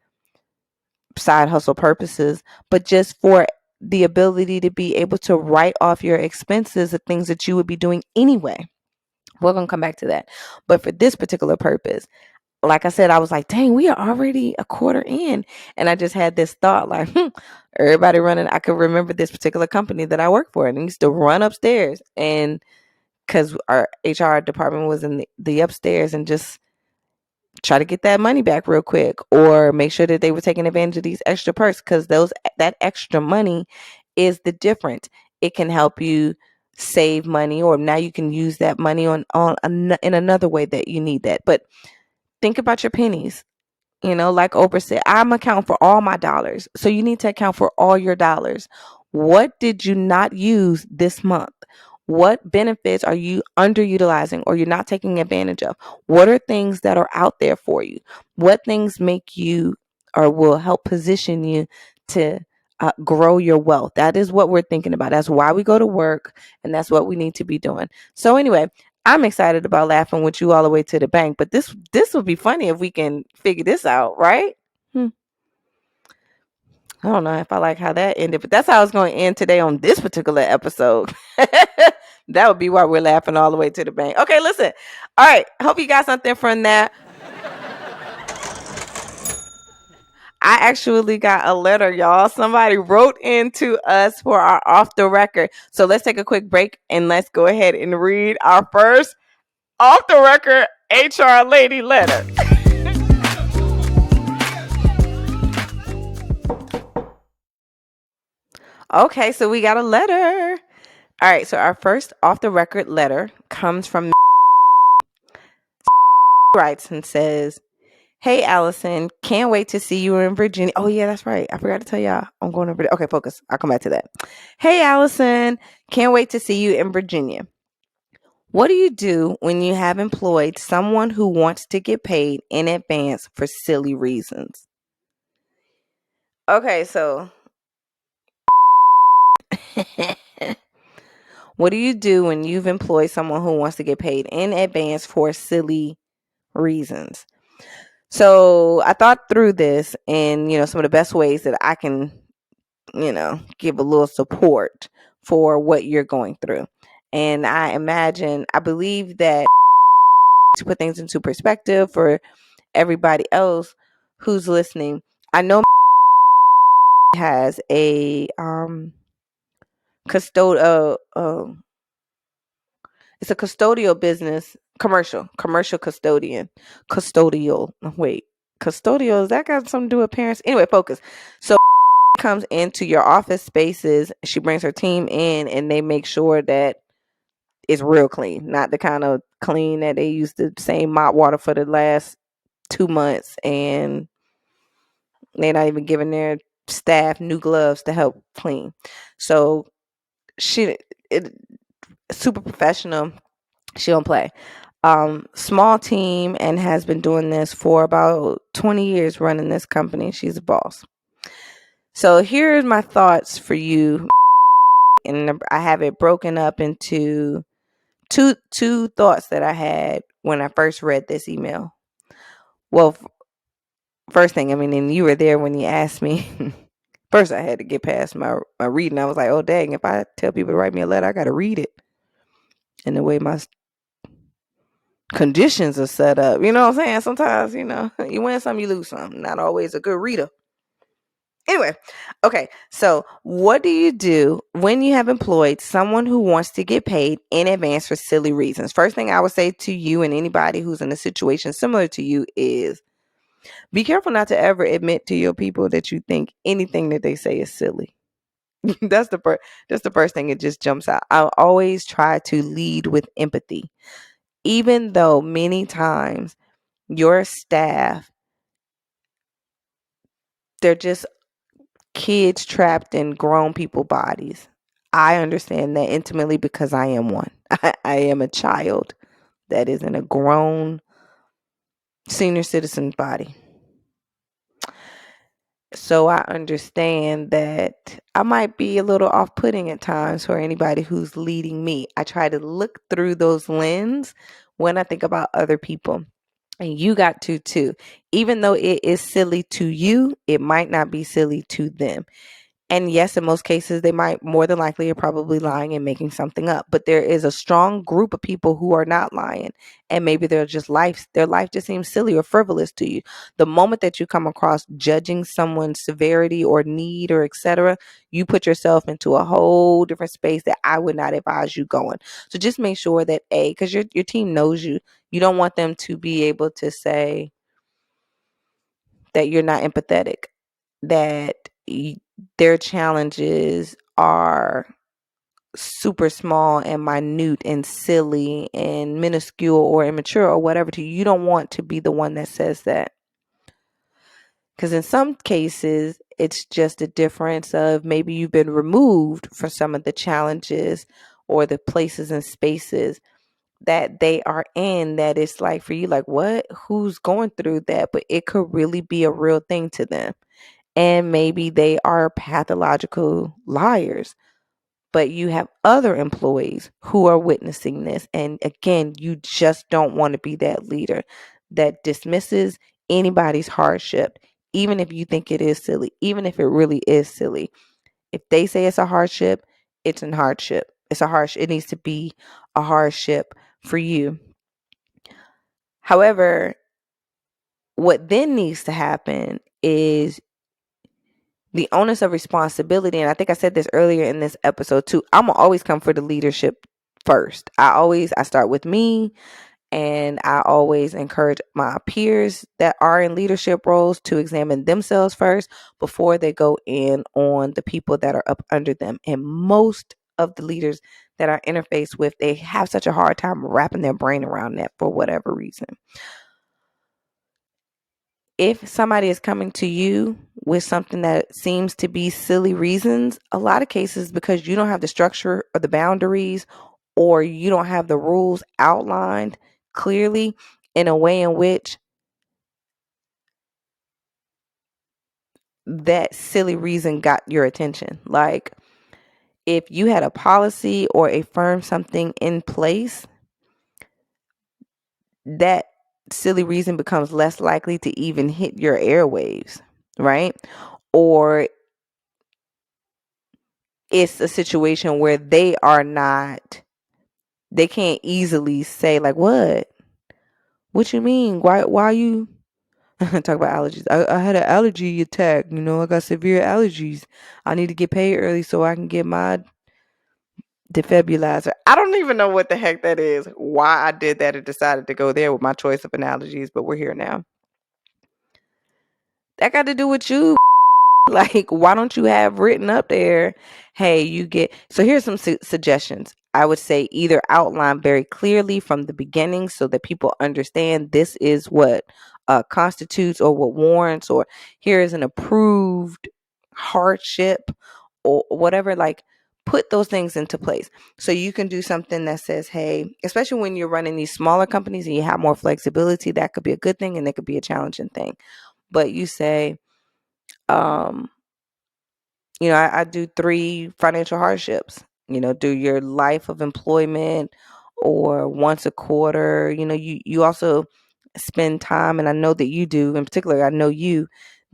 side hustle purposes, but just for the ability to be able to write off your expenses of things that you would be doing anyway. We're going to come back to that. But for this particular purpose, like I said, I was like, dang, we are already a quarter in. And I just had this thought like, everybody running. I could remember this particular company that I worked for, and I used to run upstairs, and because our HR department was in the upstairs, and just try to get that money back real quick, or make sure that they were taking advantage of these extra perks, because that extra money is the difference. It can help you save money, or now you can use that money in another way that you need that. But think about your pennies. Like Oprah said, I'm accounting for all my dollars. So you need to account for all your dollars. What did you not use this month? What benefits are you underutilizing or you're not taking advantage of? What are things that are out there for you? What things make you or will help position you to grow your wealth? That is what we're thinking about. That's why we go to work, and that's what we need to be doing. So anyway, I'm excited about laughing with you all the way to the bank, but this would be funny if we can figure this out, right? I don't know if I like how that ended, but that's how it's going to end today on this particular episode. That would be why we're laughing all the way to the bank. Okay, listen. All right. Hope you got something from that. I actually got a letter, y'all. Somebody wrote into us for our off the record. So let's take a quick break and let's go ahead and read our first off the record HR lady letter. Okay, so we got a letter. All right, so our first off the record letter comes from writes and says, "Hey Allison, can't wait to see you in Virginia." Oh yeah, that's right. I forgot to tell y'all I'm going to Virginia. Okay, focus. I'll come back to that. "Hey Allison, can't wait to see you in Virginia. What do you do when you have employed someone who wants to get paid in advance for silly reasons? Okay, so what do you do when you've employed someone who wants to get paid in advance for silly reasons? So I thought through this and, some of the best ways that I can, give a little support for what you're going through. And I believe that to put things into perspective for everybody else who's listening, I know has a it's a custodial business, commercial custodial. Wait, custodial, is that got something to do with parents? Anyway, focus. So comes into your office spaces, she brings her team in and they make sure that it's real clean, not the kind of clean that they use the same mop water for the last 2 months and they're not even giving their staff new gloves to help clean. So super professional. She don't play. Small team and has been doing this for about 20 years running this company. She's a boss. So here's my thoughts for you. And I have it broken up into two thoughts that I had when I first read this email. Well, first thing, and you were there when you asked me. First, I had to get past my reading. I was like, oh, dang, if I tell people to write me a letter, I got to read it. And the way my conditions are set up, you know what I'm saying? Sometimes, you win some, you lose some. Not always a good reader. Anyway, okay, so what do you do when you have employed someone who wants to get paid in advance for silly reasons? First thing I would say to you and anybody who's in a situation similar to you is be careful not to ever admit to your people that you think anything that they say is silly. That's the first thing that just jumps out. I always try to lead with empathy, even though many times your staff, they're just kids trapped in grown people bodies. I understand that intimately because I am one. I am a child that is in a grown senior citizen body. So I understand that I might be a little off-putting at times for anybody who's leading me. I try to look through those lenses when I think about other people. And you got to too. Even though it is silly to you, it might not be silly to them. And yes, in most cases, they might more than likely are probably lying and making something up. But there is a strong group of people who are not lying. And maybe their life just seems silly or frivolous to you. The moment that you come across judging someone's severity or need or etc., you put yourself into a whole different space that I would not advise you going. So just make sure that because your team knows you, you don't want them to be able to say that you're not empathetic, that their challenges are super small and minute and silly and minuscule or immature or whatever to you. You don't want to be the one that says that. Because in some cases, it's just a difference of maybe you've been removed from some of the challenges or the places and spaces that they are in, that it's like for you, like, what? Who's going through that? But it could really be a real thing to them. And maybe they are pathological liars, but you have other employees who are witnessing this. And again, you just don't want to be that leader that dismisses anybody's hardship, even if you think it is silly, even if it really is silly. If they say it's a hardship, it's a hardship. It needs to be a hardship for you. However, what then needs to happen is the onus of responsibility. And I think I said this earlier in this episode too. I'm gonna always come for the leadership first. I start with me, and I always encourage my peers that are in leadership roles to examine themselves first before they go in on the people that are up under them. And most of the leaders that I interface with, they have such a hard time wrapping their brain around that for whatever reason. If somebody is coming to you with something that seems to be silly reasons, a lot of cases because you don't have the structure or the boundaries or you don't have the rules outlined clearly in a way in which that silly reason got your attention. Like, if you had a policy or a firm something in place, that silly reason becomes less likely to even hit your airwaves, right? Or it's a situation where they can't easily say, like, what you mean? Why you talk about allergies? I had an allergy attack. I got severe allergies. I need to get paid early so I can get my defibrillator. I don't even know what the heck that is, why I did that and decided to go there with my choice of analogies, but we're here now. That got to do with you. Like, why don't you have written up there, hey, so here's some suggestions. I would say either outline very clearly from the beginning so that people understand this is what constitutes or what warrants, or here is an approved hardship or whatever. Like, put those things into place. So you can do something that says, hey, especially when you're running these smaller companies and you have more flexibility, that could be a good thing and it could be a challenging thing. But you say, I do 3 financial hardships, do your life of employment or once a quarter. You also spend time, and I know that you do, in particular, I know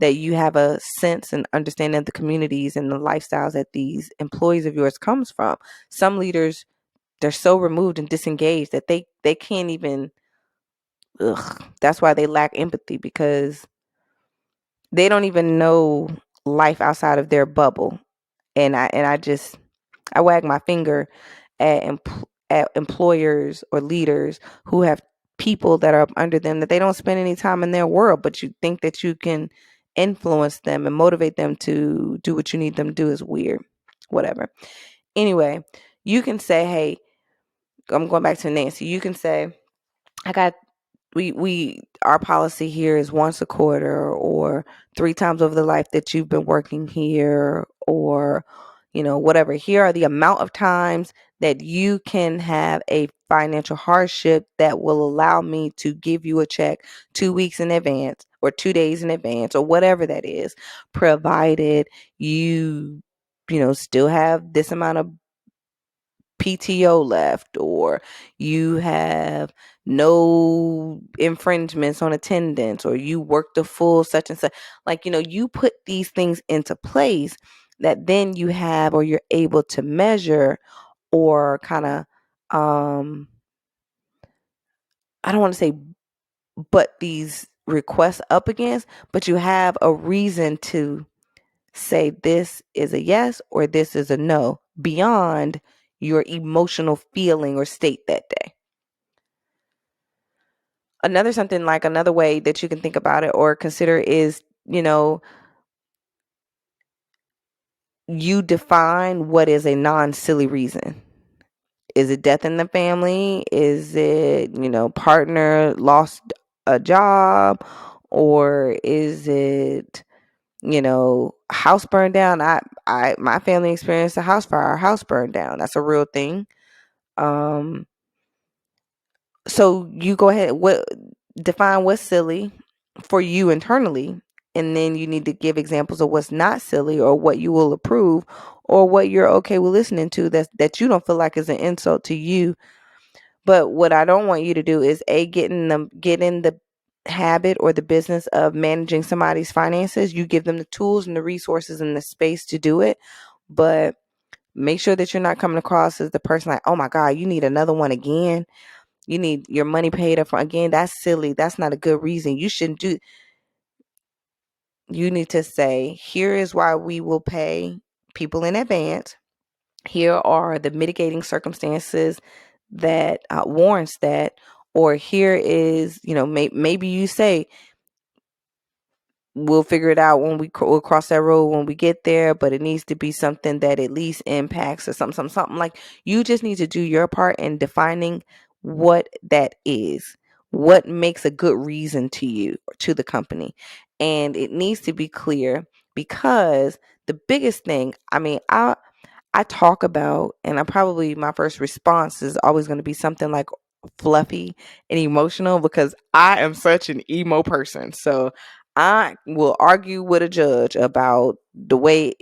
that you have a sense and understanding of the communities and the lifestyles that these employees of yours comes from. Some leaders, they're so removed and disengaged that they can't even, that's why they lack empathy, because they don't even know life outside of their bubble. And I wag my finger at employers or leaders who have people that are up under them that they don't spend any time in their world, but you think that you can influence them and motivate them to do what you need them to do. Is weird. Whatever. Anyway, you can say, hey, I'm going back to Nancy. You can say, I got our policy here is once a quarter or 3 times over the life that you've been working here, or whatever. Here are the amount of times that you can have a financial hardship that will allow me to give you a check 2 weeks in advance or 2 days in advance or whatever that is, provided you still have this amount of PTO left, or you have no infringements on attendance, or you work the full such and such. Like, you put these things into place that then you have, or you're able to measure, or kind of, I don't want to say but these requests up against, but you have a reason to say this is a yes or this is a no beyond your emotional feeling or state that day. Another way that you can think about it or consider is, you define what is a non-silly reason. Is it death in the family? Is it, partner lost a job? Or is it, house burned down? My family experienced a house fire. Our house burned down. That's a real thing. So you go ahead, define what's silly for you internally, and then you need to give examples of what's not silly or what you will approve or what you're okay with listening to that you don't feel like is an insult to you. But what I don't want you to do is get in the habit or the business of managing somebody's finances. You give them the tools and the resources and the space to do it, but make sure that you're not coming across as the person like, oh my God, you need another one again. You need your money paid up front again. That's silly. That's not a good reason. You shouldn't do. You need to say, here is why we will pay people in advance. Here are the mitigating circumstances that warrants that. Or here is, maybe you say, we'll figure it out when we'll cross that road when we get there, but it needs to be something that at least impacts or something. Like, you just need to do your part in defining what that is, what makes a good reason to you or to the company. And it needs to be clear, because the biggest thing, I talk about, and my first response is always going to be something like fluffy and emotional, because I am such an emo person. So I will argue with a judge about the way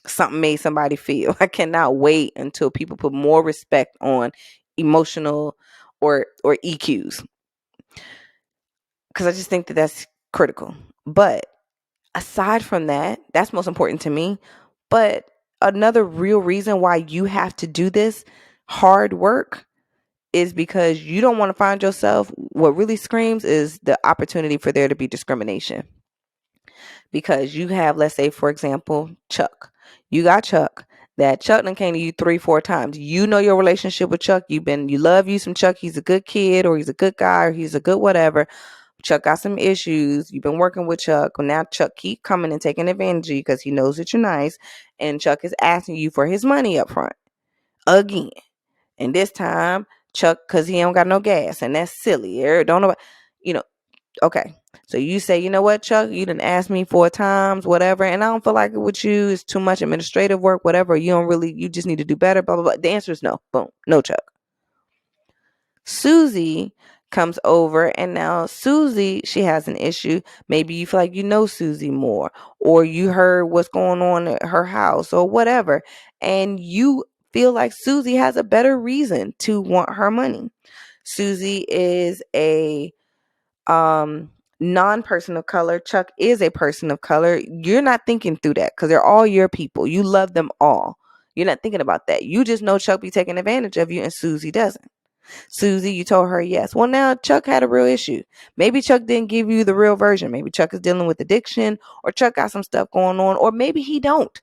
something made somebody feel. I cannot wait until people put more respect on emotional or EQs, because I just think that that's critical. But aside from that, that's most important to me. But another real reason why you have to do this hard work is because you don't want to find yourself. What really screams is the opportunity for there to be discrimination. Because you have, let's say, for example, Chuck. You got Chuck. That Chuck done came to you 3-4 times. You know your relationship with Chuck. You love you some Chuck. He's a good kid, or he's a good guy, or he's a good whatever. Chuck got some issues. You've been working with Chuck. Well, now Chuck keep coming and taking advantage of you because he knows that you're nice. And Chuck is asking you for his money up front again. And this time, Chuck, because he don't got no gas. And that's silly. Don't know, okay. So you say, you know what, Chuck, you didn't ask me 4 times, whatever, and I don't feel like it with you. It's too much administrative work, whatever. You just need to do better, blah, blah, blah. The answer is no. Boom. No, Chuck. Susie comes over, and now Susie, she has an issue. Maybe you feel like you know Susie more, or you heard what's going on at her house or whatever, and you feel like Susie has a better reason to want her money. Susie is a non-person of color. Chuck is a person of color. You're not thinking through that because they're all your people. You love them all. You're not thinking about that. You just know Chuck be taking advantage of you and Susie doesn't. Susie, you told her yes. Well, now Chuck had a real issue. Maybe Chuck didn't give you the real version. Maybe Chuck is dealing with addiction, or Chuck got some stuff going on, or maybe he don't.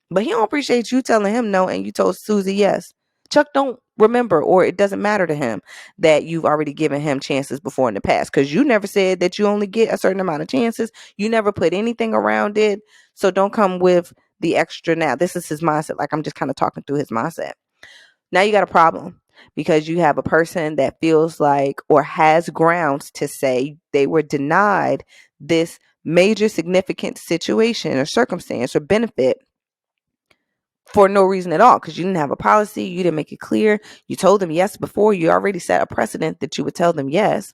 But he don't appreciate you telling him no and you told Susie yes. Chuck don't remember, or it doesn't matter to him that you've already given him chances before in the past, because you never said that you only get a certain amount of chances. You never put anything around it. So don't come with the extra now. This is his mindset. Like, I'm just kind of talking through his mindset. Now you got a problem, because you have a person that feels like, or has grounds to say, they were denied this major significant situation or circumstance or benefit for no reason at all, because you didn't have a policy. You didn't make it clear. You told them yes before. You already set a precedent that you would tell them yes.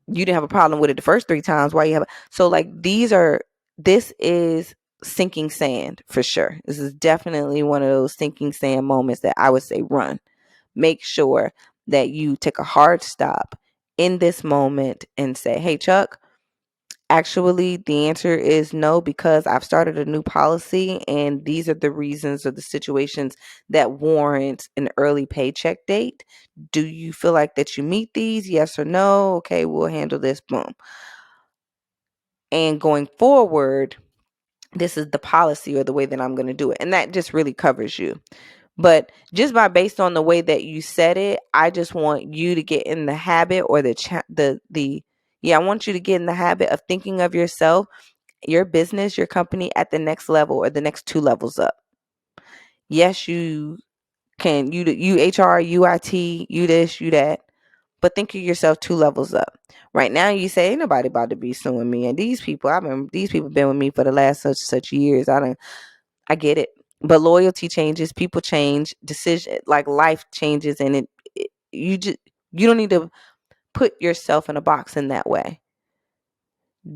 You didn't have a problem with it the first 3 times. Why you have so like this is sinking sand for sure. This is definitely one of those sinking sand moments that I would say run. Make sure that you take a hard stop in this moment and say, hey, Chuck, actually, the answer is no, because I've started a new policy and these are the reasons or the situations that warrant an early paycheck date. Do you feel like that you meet these? Yes or no? Okay, we'll handle this. Boom. And going forward, this is the policy or the way that I'm going to do it. And that just really covers you. But just based on the way that you said it, I just want you to get in the habit, or I want you to get in the habit of thinking of yourself, your business, your company at the next level or the next 2 levels up. Yes, you can, you HR, you IT, you this, you that, but think of yourself 2 levels up. Right now you say, ain't nobody about to be suing me. And these people been with me for the last such years. I get it. But loyalty changes, people change, decision, like life changes, and you don't need to put yourself in a box in that way.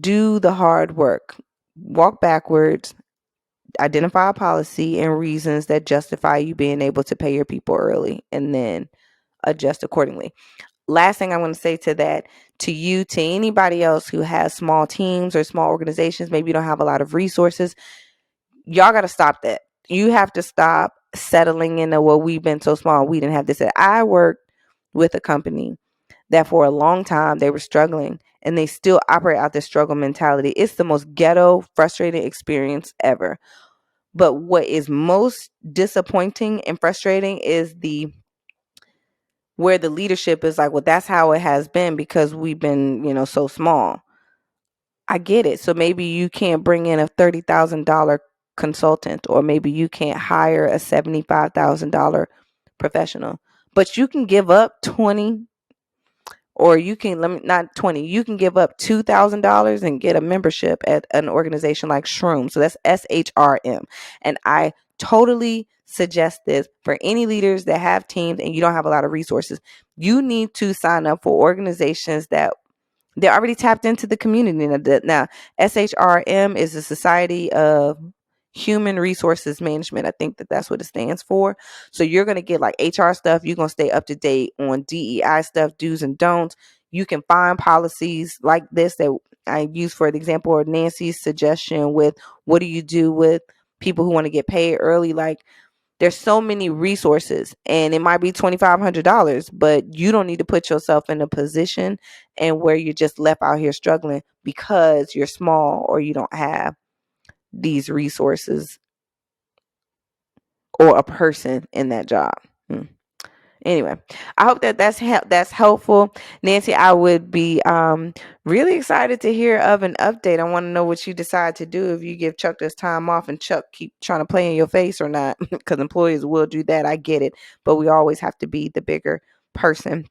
Do the hard work. Walk backwards. Identify a policy and reasons that justify you being able to pay your people early, and then adjust accordingly. Last thing I'm going to say to that, to you, to anybody else who has small teams or small organizations, maybe you don't have a lot of resources, y'all got to stop that. You have to stop settling into, well, we've been so small, we didn't have this. I worked with a company that for a long time they were struggling, and they still operate out this struggle mentality. It's the most ghetto, frustrating experience ever. But what is most disappointing and frustrating is where the leadership is like, well, that's how it has been because we've been, so small. I get it. So maybe you can't bring in a $30,000 consultant, or maybe you can't hire a $75,000 professional, but you can give up 20, or you can, not 20, you can give up $2,000 and get a membership at an organization like Shroom. So that's SHRM. And I totally suggest this for any leaders that have teams and you don't have a lot of resources. You need to sign up for organizations that they're already tapped into the community. Now, SHRM is the Society of Human Resources Management. I think that's what it stands for. So you're going to get like HR stuff. You're going to stay up to date on DEI stuff, do's and don'ts. You can find policies like this that I use for the example of Nancy's suggestion with what do you do with people who want to get paid early? Like, there's so many resources and it might be $2,500, but you don't need to put yourself in a position and where you're just left out here struggling because you're small or you don't have these resources or a person in that job. Anyway, I hope that's helpful. Nancy, I would be really excited to hear of an update. I want to know what you decide to do, if you give Chuck this time off and Chuck keep trying to play in your face or not, because employees will do that. I get it, but we always have to be the bigger person.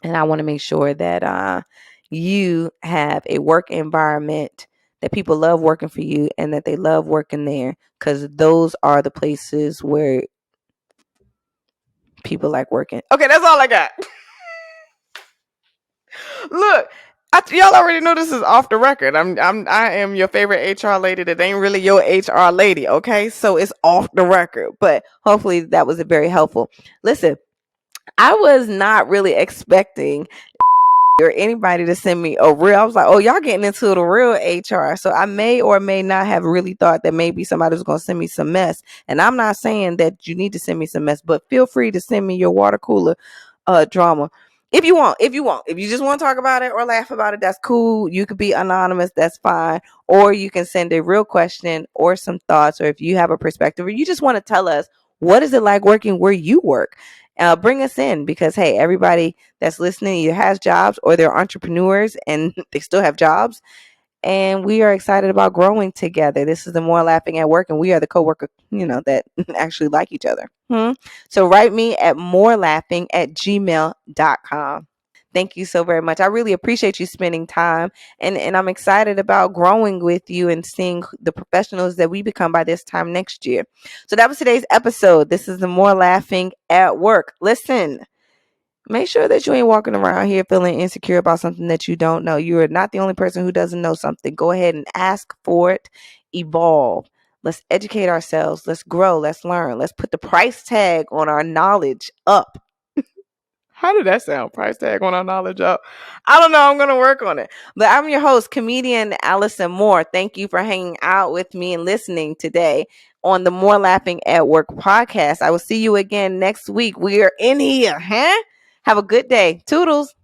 And I want to make sure that you have a work environment that people love working for you and that they love working there, because those are the places where people like working. Okay, that's all I got. Look, y'all already know this is off the record. I am your favorite HR lady that ain't really your HR lady, okay? So it's off the record, but hopefully that was very helpful. Listen, I was not really expecting or anybody to send me a real. I was like, oh, y'all getting into the real HR. So I may or may not have really thought that maybe somebody was going to send me some mess. And I'm not saying that you need to send me some mess, but feel free to send me your water cooler drama. If you want, if you just want to talk about it or laugh about it, that's cool. You could be anonymous. That's fine. Or you can send a real question or some thoughts, or if you have a perspective or you just want to tell us, what is it like working where you work? Bring us in, because hey, everybody that's listening either has jobs or they're entrepreneurs and they still have jobs, and we are excited about growing together. This is the More Laughing at Work, and we are the coworker, that actually like each other. So write me at morelaughing@gmail.com. Thank you so very much. I really appreciate you spending time, and I'm excited about growing with you and seeing the professionals that we become by this time next year. So that was today's episode. This is the More Laughing at Work. Listen, make sure that you ain't walking around here feeling insecure about something that you don't know. You are not the only person who doesn't know something. Go ahead and ask for it. Evolve. Let's educate ourselves. Let's grow. Let's learn. Let's put the price tag on our knowledge up. How did that sound? Price tag on our knowledge up. I don't know. I'm going to work on it. But I'm your host, comedian Allison Moore. Thank you for hanging out with me and listening today on the More Laughing at Work podcast. I will see you again next week. We are in here, huh? Have a good day. Toodles.